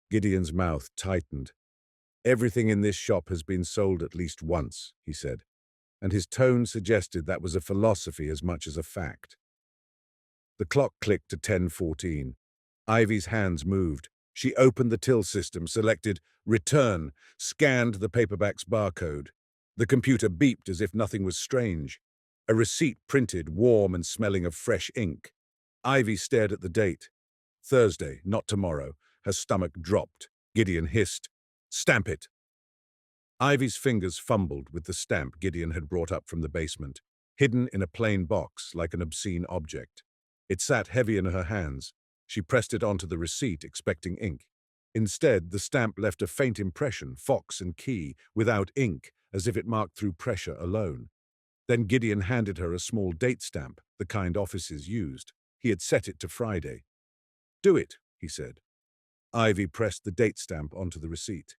Gideon's mouth tightened. "Everything in this shop has been sold at least once," he said, and his tone suggested that was a philosophy as much as a fact. The clock clicked to 10:14. Ivy's hands moved. She opened the till system, selected Return, scanned the paperback's barcode. The computer beeped as if nothing was strange. A receipt printed, warm and smelling of fresh ink. Ivy stared at the date. Thursday, not tomorrow. Her stomach dropped. Gideon hissed, "Stamp it." Ivy's fingers fumbled with the stamp Gideon had brought up from the basement, hidden in a plain box like an obscene object. It sat heavy in her hands. She pressed it onto the receipt, expecting ink. Instead, the stamp left a faint impression, fox and key, without ink, as if it marked through pressure alone. Then Gideon handed her a small date stamp, the kind offices used. He had set it to Friday. "Do it," he said. Ivy pressed the date stamp onto the receipt.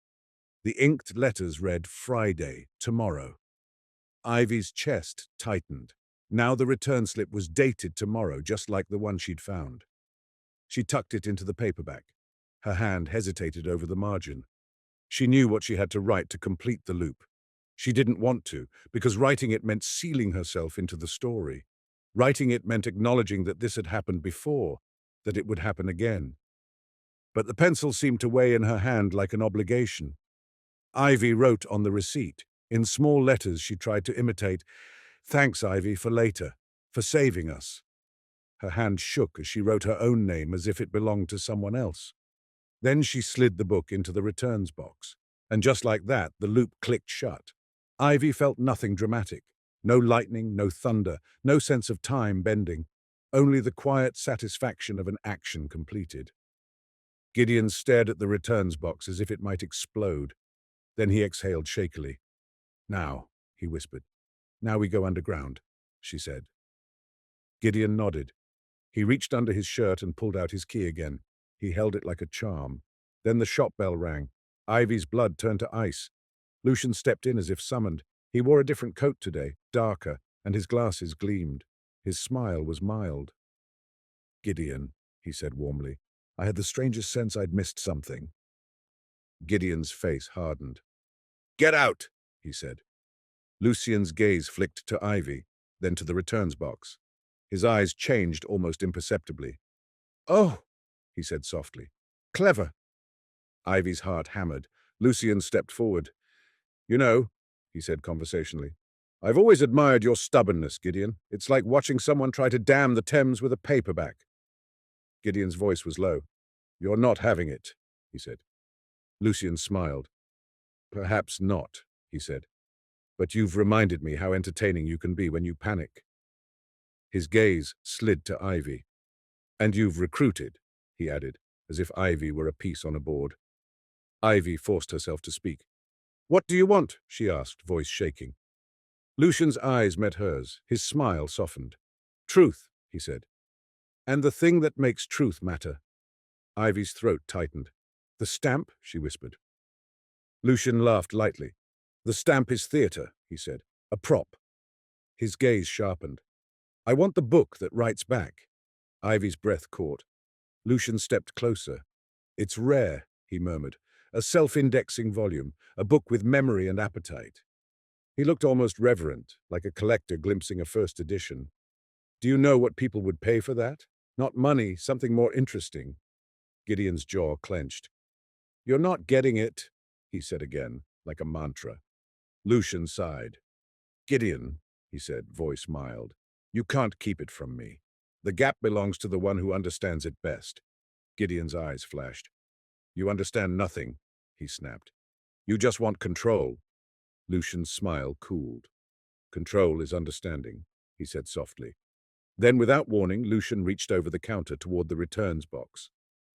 The inked letters read Friday, tomorrow. Ivy's chest tightened. Now the return slip was dated tomorrow, just like the one she'd found. She tucked it into the paperback. Her hand hesitated over the margin. She knew what she had to write to complete the loop. She didn't want to, because writing it meant sealing herself into the story. Writing it meant acknowledging that this had happened before, that it would happen again. But the pencil seemed to weigh in her hand like an obligation. Ivy wrote on the receipt. In small letters she tried to imitate, "Thanks, Ivy, for later, for saving us." Her hand shook as she wrote her own name as if it belonged to someone else. Then she slid the book into the returns box. And just like that, the loop clicked shut. Ivy felt nothing dramatic. No lightning, no thunder, no sense of time bending. Only the quiet satisfaction of an action completed. Gideon stared at the returns box as if it might explode. Then he exhaled shakily. "Now," he whispered. "Now we go underground," she said. Gideon nodded. He reached under his shirt and pulled out his key again. He held it like a charm. Then the shop bell rang. Ivy's blood turned to ice. Lucian stepped in as if summoned. He wore a different coat today, darker, and his glasses gleamed. His smile was mild. "Gideon," he said warmly, "I had the strangest sense I'd missed something." Gideon's face hardened. "Get out," he said. Lucian's gaze flicked to Ivy, then to the returns box. His eyes changed almost imperceptibly. "Oh," he said softly. "Clever." Ivy's heart hammered. Lucian stepped forward. "You know," he said conversationally, "I've always admired your stubbornness, Gideon. It's like watching someone try to dam the Thames with a paperback." Gideon's voice was low. "You're not having it," he said. Lucian smiled. "Perhaps not," he said. "But you've reminded me how entertaining you can be when you panic." His gaze slid to Ivy. "And you've recruited," he added, as if Ivy were a piece on a board. Ivy forced herself to speak. "What do you want?" she asked, voice shaking. Lucian's eyes met hers. His smile softened. "Truth," he said. "And the thing that makes truth matter." Ivy's throat tightened. "The stamp?" she whispered. Lucian laughed lightly. "The stamp is theatre," he said. "A prop." His gaze sharpened. "I want the book that writes back." Ivy's breath caught. Lucian stepped closer. "It's rare," he murmured. "A self-indexing volume, a book with memory and appetite." He looked almost reverent, like a collector glimpsing a first edition. "Do you know what people would pay for that? Not money, something more interesting." Gideon's jaw clenched. "You're not getting it," he said again, like a mantra. Lucian sighed. "Gideon," he said, voice mild, "you can't keep it from me. The gap belongs to the one who understands it best." Gideon's eyes flashed. "You understand nothing," he snapped. "You just want control." Lucian's smile cooled. "Control is understanding," he said softly. Then, without warning, Lucian reached over the counter toward the returns box.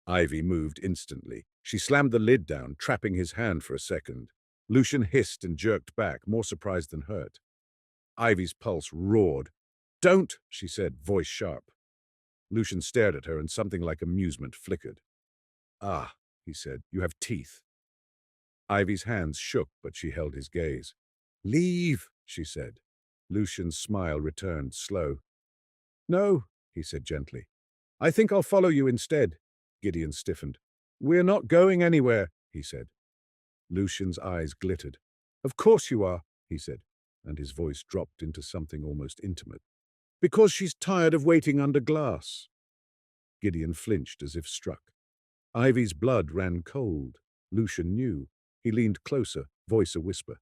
Ivy moved instantly. She slammed the lid down, trapping his hand for a second. Lucian hissed and jerked back, more surprised than hurt. Ivy's pulse roared. "Don't," she said, voice sharp. Lucian stared at her, and something like amusement flickered. "Ah," he said, "you have teeth." Ivy's hands shook, but she held his gaze. "Leave," she said. Lucian's smile returned, slow. "No," he said gently. "I think I'll follow you instead." Gideon stiffened. "We're not going anywhere," he said. Lucian's eyes glittered. "Of course you are," he said, and his voice dropped into something almost intimate. "Because she's tired of waiting under glass." Gideon flinched as if struck. Ivy's blood ran cold. Lucian knew. He leaned closer, voice a whisper.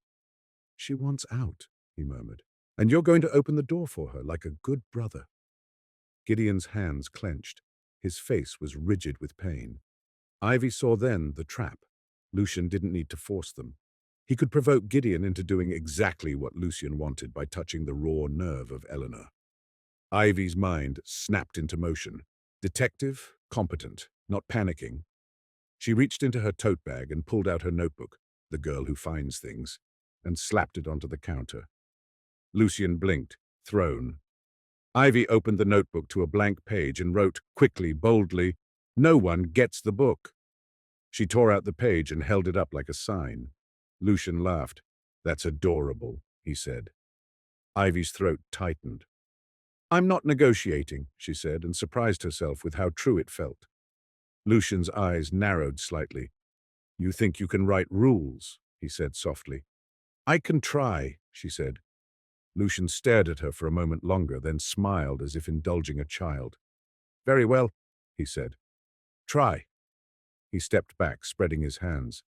"She wants out," he murmured. "And you're going to open the door for her like a good brother." Gideon's hands clenched. His face was rigid with pain. Ivy saw then the trap. Lucian didn't need to force them. He could provoke Gideon into doing exactly what Lucian wanted by touching the raw nerve of Eleanor. Ivy's mind snapped into motion. Detective, competent, not panicking. She reached into her tote bag and pulled out her notebook, The Girl Who Finds Things, and slapped it onto the counter. Lucian blinked, thrown. Ivy opened the notebook to a blank page and wrote quickly, boldly, "No one gets the book." She tore out the page and held it up like a sign. Lucian laughed. "That's adorable," he said. Ivy's throat tightened. "I'm not negotiating," she said, and surprised herself with how true it felt. Lucian's eyes narrowed slightly. "You think you can write rules?" he said softly. "I can try," she said. Lucian stared at her for a moment longer, then smiled as if indulging a child. "Very well," he said. "Try." He stepped back, spreading his hands.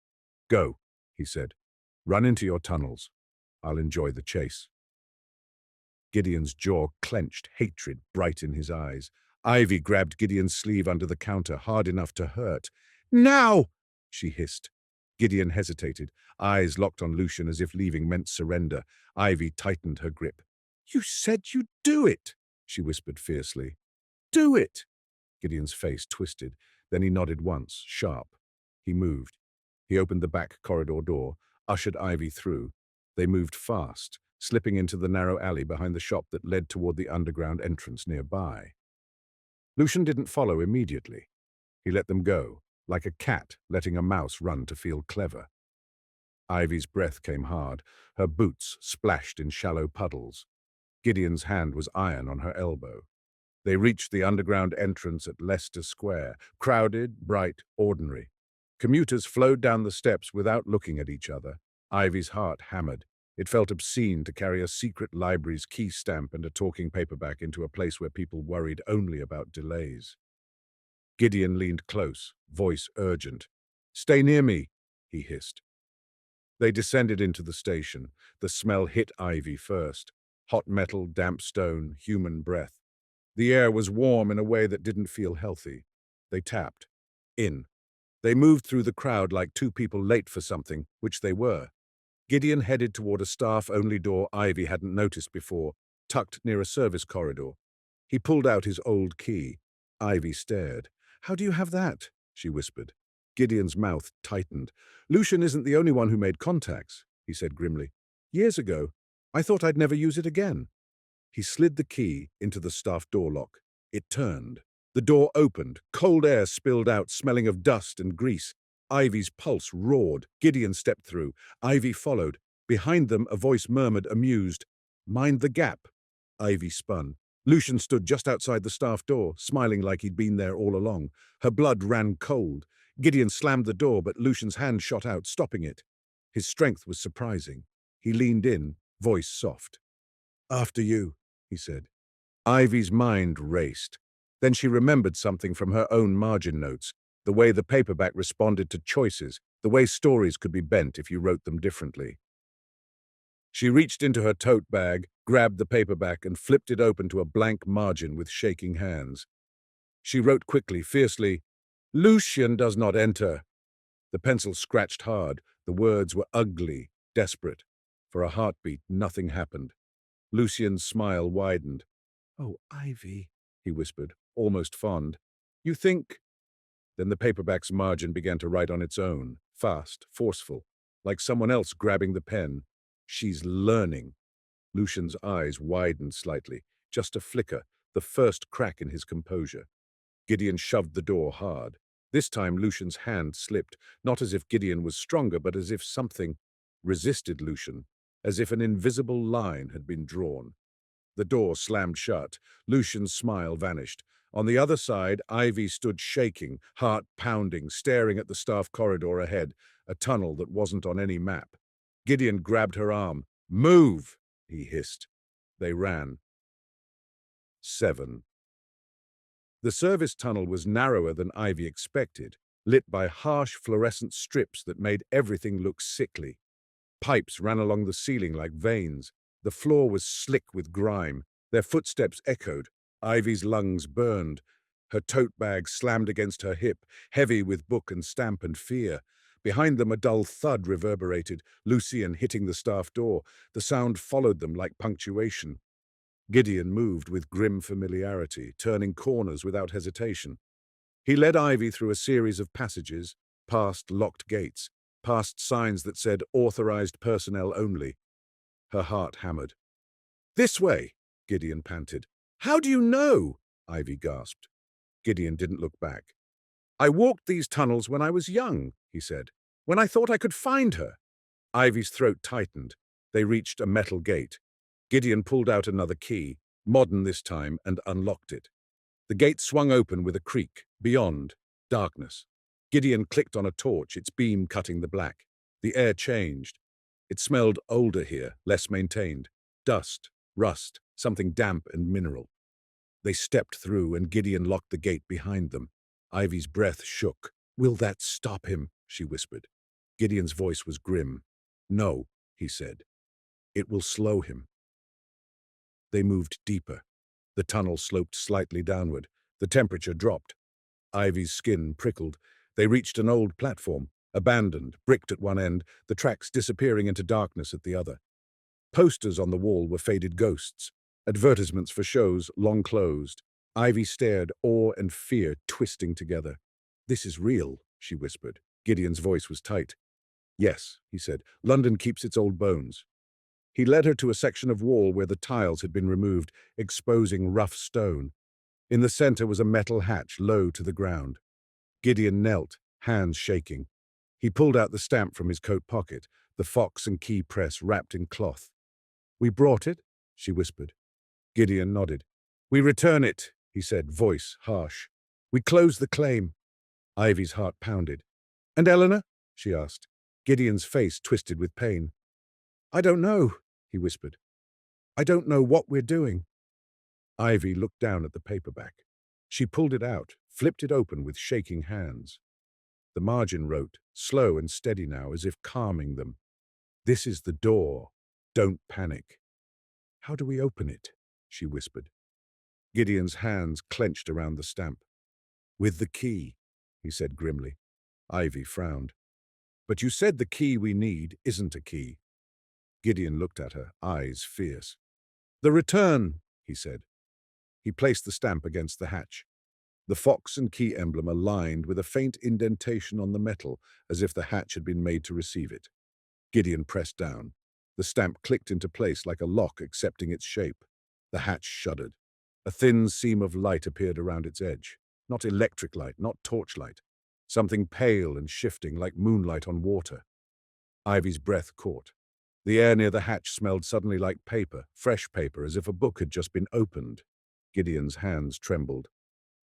"Go," he said. "Run into your tunnels. I'll enjoy the chase." Gideon's jaw clenched, hatred bright in his eyes. Ivy grabbed Gideon's sleeve under the counter, hard enough to hurt. "Now!" she hissed. Gideon hesitated, eyes locked on Lucian as if leaving meant surrender. Ivy tightened her grip. "You said you'd do it," she whispered fiercely. "Do it!" Gideon's face twisted. Then he nodded once, sharp. He moved. He opened the back corridor door, ushered Ivy through. They moved fast, slipping into the narrow alley behind the shop that led toward the underground entrance nearby. Lucian didn't follow immediately. He let them go, like a cat letting a mouse run to feel clever. Ivy's breath came hard. Her boots splashed in shallow puddles. Gideon's hand was iron on her elbow. They reached the underground entrance at Leicester Square, crowded, bright, ordinary. Commuters flowed down the steps without looking at each other. Ivy's heart hammered. It felt obscene to carry a secret library's key stamp and a talking paperback into a place where people worried only about delays. Gideon leaned close, voice urgent. "Stay near me," he hissed. They descended into the station. The smell hit Ivy first. Hot metal, damp stone, human breath. The air was warm in a way that didn't feel healthy. They tapped. In. They moved through the crowd like two people late for something, which they were. Gideon headed toward a staff-only door Ivy hadn't noticed before, tucked near a service corridor. He pulled out his old key. Ivy stared. "How do you have that?" she whispered. Gideon's mouth tightened. "Lucian isn't the only one who made contacts," he said grimly. "Years ago. I thought I'd never use it again." He slid the key into the staff door lock. It turned. The door opened. Cold air spilled out, smelling of dust and grease. Ivy's pulse roared. Gideon stepped through. Ivy followed. Behind them, a voice murmured, amused, "Mind the gap." Ivy spun. Lucian stood just outside the staff door, smiling like he'd been there all along. Her blood ran cold. Gideon slammed the door, but Lucian's hand shot out, stopping it. His strength was surprising. He leaned in, voice soft. "After you," he said. Ivy's mind raced. Then she remembered something from her own margin notes, the way the paperback responded to choices, the way stories could be bent if you wrote them differently. She reached into her tote bag, grabbed the paperback, and flipped it open to a blank margin with shaking hands. She wrote quickly, fiercely, "Lucian does not enter." The pencil scratched hard. The words were ugly, desperate. For a heartbeat, nothing happened. Lucian's smile widened. "Oh, Ivy," he whispered, almost fond. "You think—" Then the paperback's margin began to write on its own, fast, forceful, like someone else grabbing the pen. "She's learning." Lucian's eyes widened slightly, just a flicker, the first crack in his composure. Gideon shoved the door hard. This time Lucian's hand slipped, not as if Gideon was stronger, but as if something resisted Lucian, as if an invisible line had been drawn. The door slammed shut. Lucian's smile vanished. On the other side, Ivy stood shaking, heart pounding, staring at the staff corridor ahead, a tunnel that wasn't on any map. Gideon grabbed her arm. "Move!" he hissed. They ran. 7. The service tunnel was narrower than Ivy expected, lit by harsh fluorescent strips that made everything look sickly. Pipes ran along the ceiling like veins. The floor was slick with grime. Their footsteps echoed. Ivy's lungs burned. Her tote bag slammed against her hip, heavy with book and stamp and fear. Behind them a dull thud reverberated, Lucian hitting the staff door. The sound followed them like punctuation. Gideon moved with grim familiarity, turning corners without hesitation. He led Ivy through a series of passages, past locked gates, past signs that said authorized personnel only. Her heart hammered. "This way," Gideon panted. "How do you know?" Ivy gasped. Gideon didn't look back. "I walked these tunnels when I was young," he said, "when I thought I could find her." Ivy's throat tightened. They reached a metal gate. Gideon pulled out another key, modern this time, and unlocked it. The gate swung open with a creak. Beyond, darkness. Gideon clicked on a torch, its beam cutting the black. The air changed. It smelled older here, less maintained. Dust, rust, something damp and mineral. They stepped through, and Gideon locked the gate behind them. Ivy's breath shook. "Will that stop him?" she whispered. Gideon's voice was grim. "No," he said. "It will slow him." They moved deeper. The tunnel sloped slightly downward. The temperature dropped. Ivy's skin prickled. They reached an old platform, abandoned, bricked at one end, the tracks disappearing into darkness at the other. Posters on the wall were faded ghosts, advertisements for shows long closed. Ivy stared, awe and fear twisting together. "This is real," she whispered. Gideon's voice was tight. "Yes," he said, "London keeps its old bones." He led her to a section of wall where the tiles had been removed, exposing rough stone. In the center was a metal hatch low to the ground. Gideon knelt, hands shaking. He pulled out the stamp from his coat pocket, the fox and key press wrapped in cloth. "We brought it," she whispered. Gideon nodded. "We return it," he said, voice harsh. "We close the claim." Ivy's heart pounded. "And Eleanor?" she asked. Gideon's face twisted with pain. "I don't know," he whispered. "I don't know what we're doing." Ivy looked down at the paperback. She pulled it out, flipped it open with shaking hands. The margin wrote, slow and steady now, as if calming them. "This is the door. Don't panic." "How do we open it?" she whispered. Gideon's hands clenched around the stamp. "With the key," he said grimly. Ivy frowned. "But you said the key we need isn't a key." Gideon looked at her, eyes fierce. "The return," he said. He placed the stamp against the hatch. The fox and key emblem aligned with a faint indentation on the metal, as if the hatch had been made to receive it. Gideon pressed down. The stamp clicked into place like a lock accepting its shape. The hatch shuddered. A thin seam of light appeared around its edge. Not electric light, not torchlight. Something pale and shifting like moonlight on water. Ivy's breath caught. The air near the hatch smelled suddenly like paper, fresh paper, as if a book had just been opened. Gideon's hands trembled.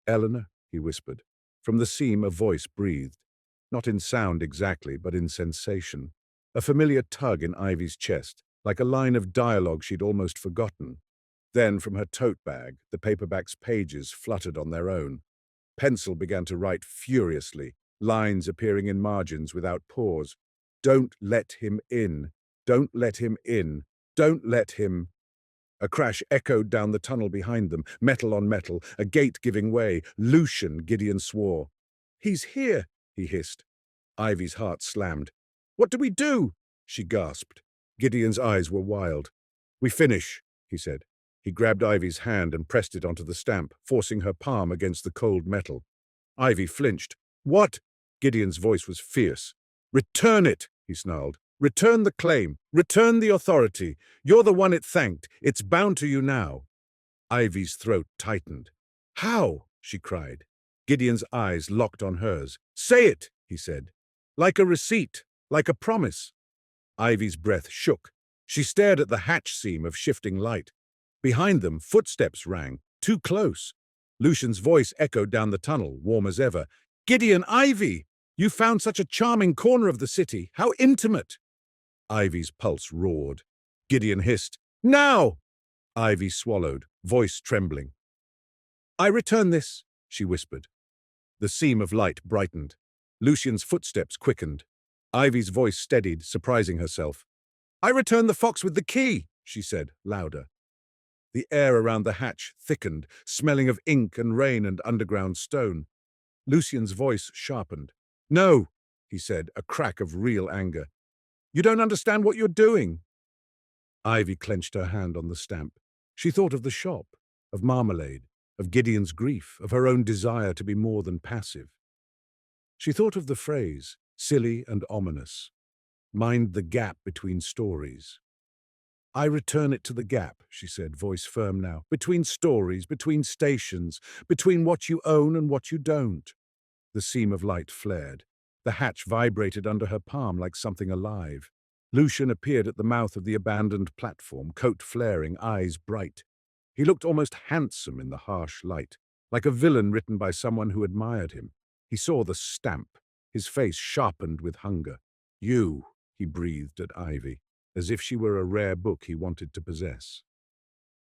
"Eleanor," he whispered. From the seam a voice breathed. Not in sound exactly, but in sensation. A familiar tug in Ivy's chest, like a line of dialogue she'd almost forgotten. Then, from her tote bag, the paperback's pages fluttered on their own. Pencil began to write furiously, lines appearing in margins without pause. "Don't let him in. Don't let him in. Don't let him—" A crash echoed down the tunnel behind them, metal on metal, a gate giving way. "Lucian," Gideon swore. "He's here," he hissed. Ivy's heart slammed. "What do we do?" she gasped. Gideon's eyes were wild. "We finish," he said. He grabbed Ivy's hand and pressed it onto the stamp, forcing her palm against the cold metal. Ivy flinched. "What?" Gideon's voice was fierce. "Return it," he snarled. "Return the claim. Return the authority. You're the one it thanked. It's bound to you now." Ivy's throat tightened. "How?" she cried. Gideon's eyes locked on hers. "Say it," he said. "Like a receipt. Like a promise." Ivy's breath shook. She stared at the hatch seam of shifting light. Behind them, footsteps rang, too close. Lucian's voice echoed down the tunnel, warm as ever. "Gideon, Ivy! You found such a charming corner of the city. How intimate!" Ivy's pulse roared. Gideon hissed, "Now!" Ivy swallowed, voice trembling. "I return this," she whispered. The seam of light brightened. Lucian's footsteps quickened. Ivy's voice steadied, surprising herself. "I return the fox with the key," she said, louder. The air around the hatch thickened, smelling of ink and rain and underground stone. Lucian's voice sharpened. "No," he said, a crack of real anger. "You don't understand what you're doing." Ivy clenched her hand on the stamp. She thought of the shop, of marmalade, of Gideon's grief, of her own desire to be more than passive. She thought of the phrase, silly and ominous. Mind the gap between stories. "I return it to the gap," she said, voice firm now. "Between stories, between stations, between what you own and what you don't." The seam of light flared. The hatch vibrated under her palm like something alive. Lucian appeared at the mouth of the abandoned platform, coat flaring, eyes bright. He looked almost handsome in the harsh light, like a villain written by someone who admired him. He saw the stamp, his face sharpened with hunger. "You," he breathed at Ivy, as if she were a rare book he wanted to possess.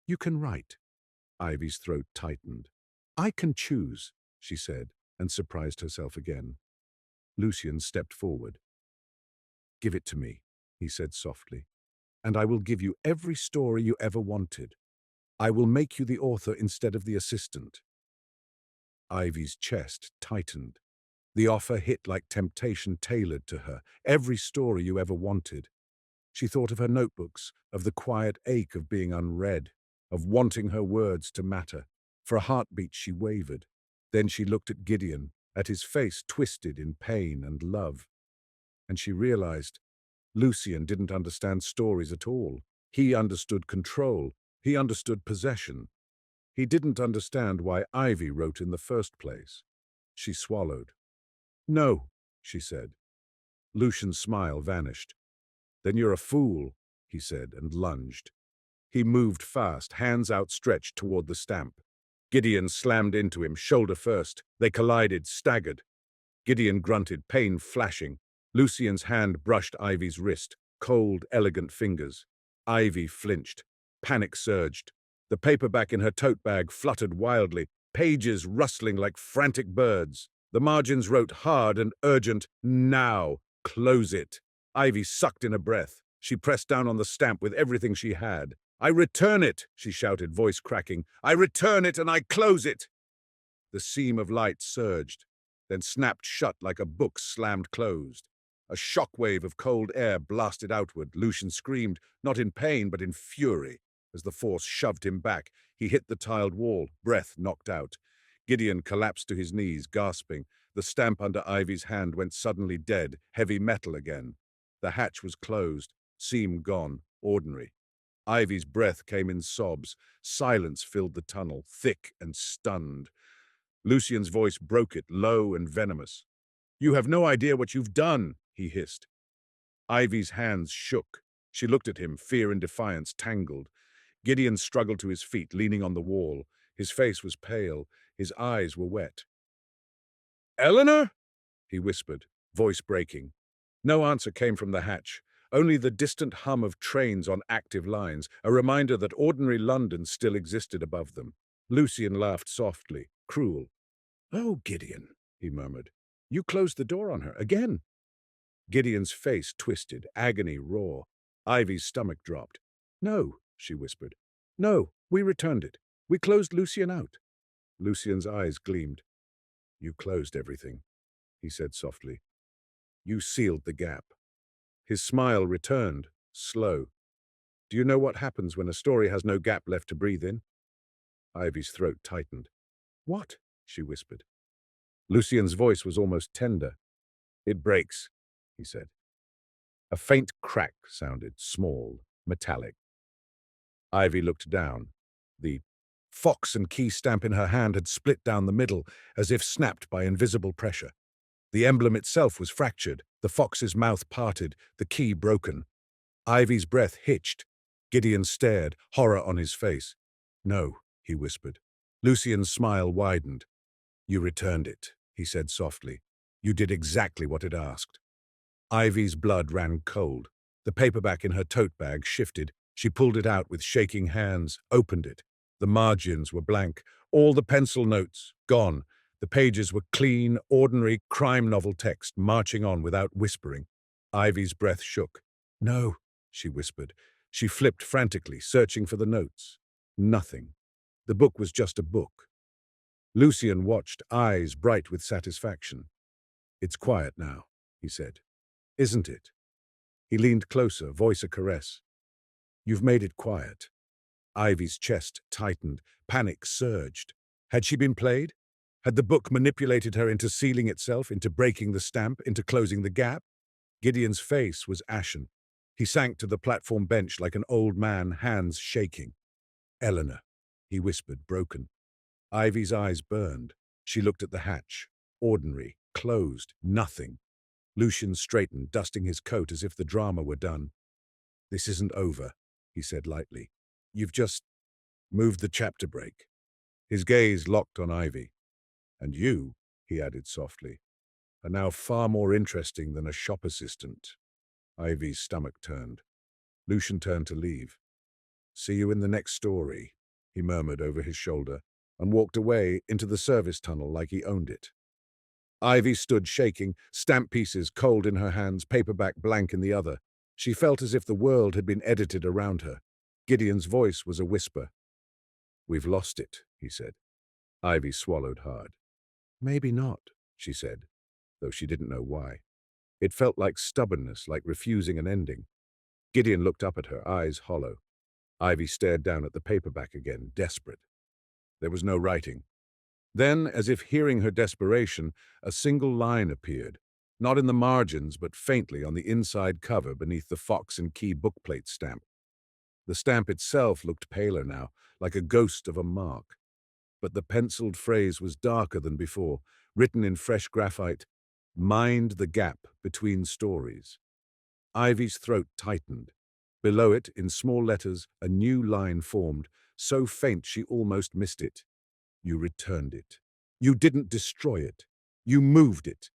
"You can write." Ivy's throat tightened. "I can choose," she said, and surprised herself again. Lucian stepped forward. "Give it to me," he said softly, "and I will give you every story you ever wanted. I will make you the author instead of the assistant." Ivy's chest tightened. The offer hit like temptation tailored to her. Every story you ever wanted. She thought of her notebooks, of the quiet ache of being unread, of wanting her words to matter. For a heartbeat she wavered. Then she looked at Gideon, at his face twisted in pain and love. And she realized Lucian didn't understand stories at all. He understood control. He understood possession. He didn't understand why Ivy wrote in the first place. She swallowed. "No," she said. Lucian's smile vanished. "Then you're a fool," he said, and lunged. He moved fast, hands outstretched toward the stamp. Gideon slammed into him, shoulder first. They collided, staggered. Gideon grunted, pain flashing. Lucian's hand brushed Ivy's wrist, cold, elegant fingers. Ivy flinched. Panic surged. The paperback in her tote bag fluttered wildly, pages rustling like frantic birds. The margins wrote hard and urgent, "Now, close it." Ivy sucked in a breath. She pressed down on the stamp with everything she had. "I return it," she shouted, voice cracking. "I return it and I close it." The seam of light surged, then snapped shut like a book slammed closed. A shockwave of cold air blasted outward. Lucian screamed, not in pain but in fury. As the force shoved him back, he hit the tiled wall, breath knocked out. Gideon collapsed to his knees, gasping. The stamp under Ivy's hand went suddenly dead, heavy metal again. The hatch was closed, seam gone, ordinary. Ivy's breath came in sobs. Silence filled the tunnel, thick and stunned. Lucian's voice broke it, low and venomous. "You have no idea what you've done," he hissed. Ivy's hands shook. She looked at him, fear and defiance tangled. Gideon struggled to his feet, leaning on the wall. His face was pale. His eyes were wet. "Eleanor?" he whispered, voice breaking. No answer came from the hatch, only the distant hum of trains on active lines, a reminder that ordinary London still existed above them. Lucian laughed softly, cruel. "Oh, Gideon," he murmured. "You closed the door on her again." Gideon's face twisted, agony raw. Ivy's stomach dropped. "No," she whispered. "No, we returned it. We closed Lucian out." Lucian's eyes gleamed. "You closed everything," he said softly. "You sealed the gap." His smile returned, slow. "Do you know what happens when a story has no gap left to breathe in?" Ivy's throat tightened. "What?" she whispered. Lucian's voice was almost tender. "It breaks," he said. A faint crack sounded, small, metallic. Ivy looked down. The fox and key stamp in her hand had split down the middle, as if snapped by invisible pressure. The emblem itself was fractured, the fox's mouth parted, the key broken. Ivy's breath hitched. Gideon stared, horror on his face. "No," he whispered. Lucian's smile widened. "You returned it," he said softly. "You did exactly what it asked." Ivy's blood ran cold. The paperback in her tote bag shifted. She pulled it out with shaking hands, opened it. The margins were blank, all the pencil notes gone. The pages were clean, ordinary crime novel text, marching on without whispering. Ivy's breath shook. "No," she whispered. She flipped frantically, searching for the notes. Nothing. The book was just a book. Lucian watched, eyes bright with satisfaction. "It's quiet now," he said. "Isn't it?" He leaned closer, voice a caress. "You've made it quiet." Ivy's chest tightened. Panic surged. Had she been played? Had the book manipulated her into sealing itself, into breaking the stamp, into closing the gap? Gideon's face was ashen. He sank to the platform bench like an old man, hands shaking. "Eleanor," he whispered, broken. Ivy's eyes burned. She looked at the hatch. Ordinary, closed, nothing. Lucian straightened, dusting his coat as if the drama were done. "This isn't over," he said lightly. "You've just moved the chapter break." His gaze locked on Ivy. "And you," he added softly, "are now far more interesting than a shop assistant." Ivy's stomach turned. Lucian turned to leave. "See you in the next story," he murmured over his shoulder, and walked away into the service tunnel like he owned it. Ivy stood shaking, stamp pieces cold in her hands, paperback blank in the other. She felt as if the world had been edited around her. Gideon's voice was a whisper. "We've lost it," he said. Ivy swallowed hard. "Maybe not," she said, though she didn't know why. It felt like stubbornness, like refusing an ending. Gideon looked up at her, eyes hollow. Ivy stared down at the paperback again, desperate. There was no writing. Then, as if hearing her desperation, a single line appeared, not in the margins, but faintly on the inside cover beneath the fox and key bookplate stamp. The stamp itself looked paler now, like a ghost of a mark. But the penciled phrase was darker than before, written in fresh graphite, "Mind the gap between stories." Ivy's throat tightened. Below it, in small letters, a new line formed, so faint she almost missed it. You returned it. You didn't destroy it. You moved it.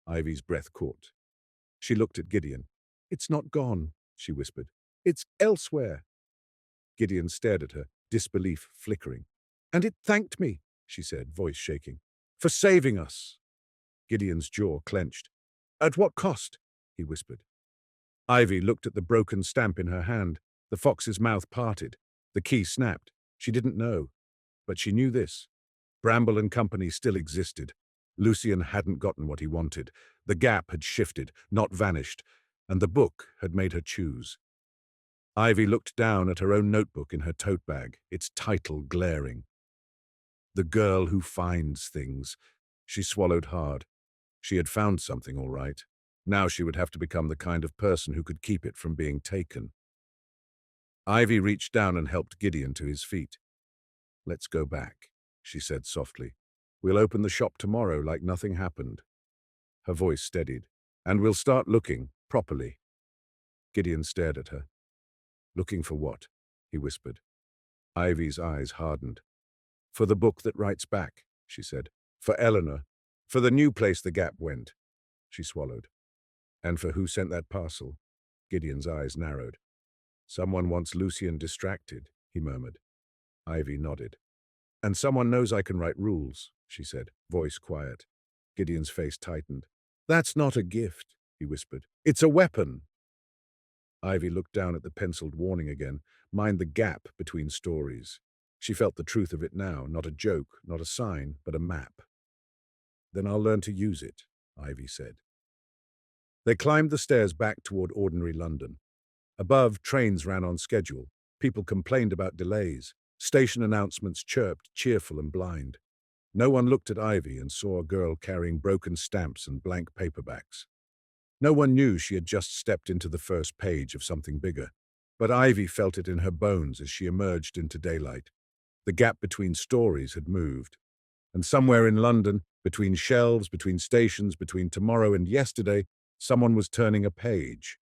Ivy's breath caught. She looked at Gideon. It's not gone, she whispered. It's elsewhere. Gideon stared at her, disbelief flickering. And it thanked me, she said, voice shaking, for saving us. Gideon's jaw clenched. At what cost? He whispered. Ivy looked at the broken stamp in her hand. The fox's mouth parted. The key snapped. She didn't know. But she knew this. Bramble and Company still existed. Lucian hadn't gotten what he wanted. The gap had shifted, not vanished, and the book had made her choose. Ivy looked down at her own notebook in her tote bag, its title glaring. The Girl Who Finds Things. She swallowed hard. She had found something, all right. Now she would have to become the kind of person who could keep it from being taken. Ivy reached down and helped Gideon to his feet. Let's go back, she said softly. We'll open the shop tomorrow like nothing happened. Her voice steadied. And we'll start looking, properly. Gideon stared at her. Looking for what? He whispered. Ivy's eyes hardened. For the book that writes back, she said. For Eleanor. For the new place the gap went. She swallowed. And for who sent that parcel? Gideon's eyes narrowed. Someone wants Lucian distracted, he murmured. Ivy nodded. And someone knows I can write rules, she said, voice quiet. Gideon's face tightened. That's not a gift, he whispered. It's a weapon. Ivy looked down at the penciled warning again, mind the gap between stories. She felt the truth of it now, not a joke, not a sign, but a map. Then I'll learn to use it, Ivy said. They climbed the stairs back toward ordinary London. Above, trains ran on schedule. People complained about delays. Station announcements chirped, cheerful and blind. No one looked at Ivy and saw a girl carrying broken stamps and blank paperbacks. No one knew she had just stepped into the first page of something bigger. But Ivy felt it in her bones as she emerged into daylight. The gap between stories had moved. And somewhere in London, between shelves, between stations, between tomorrow and yesterday, someone was turning a page.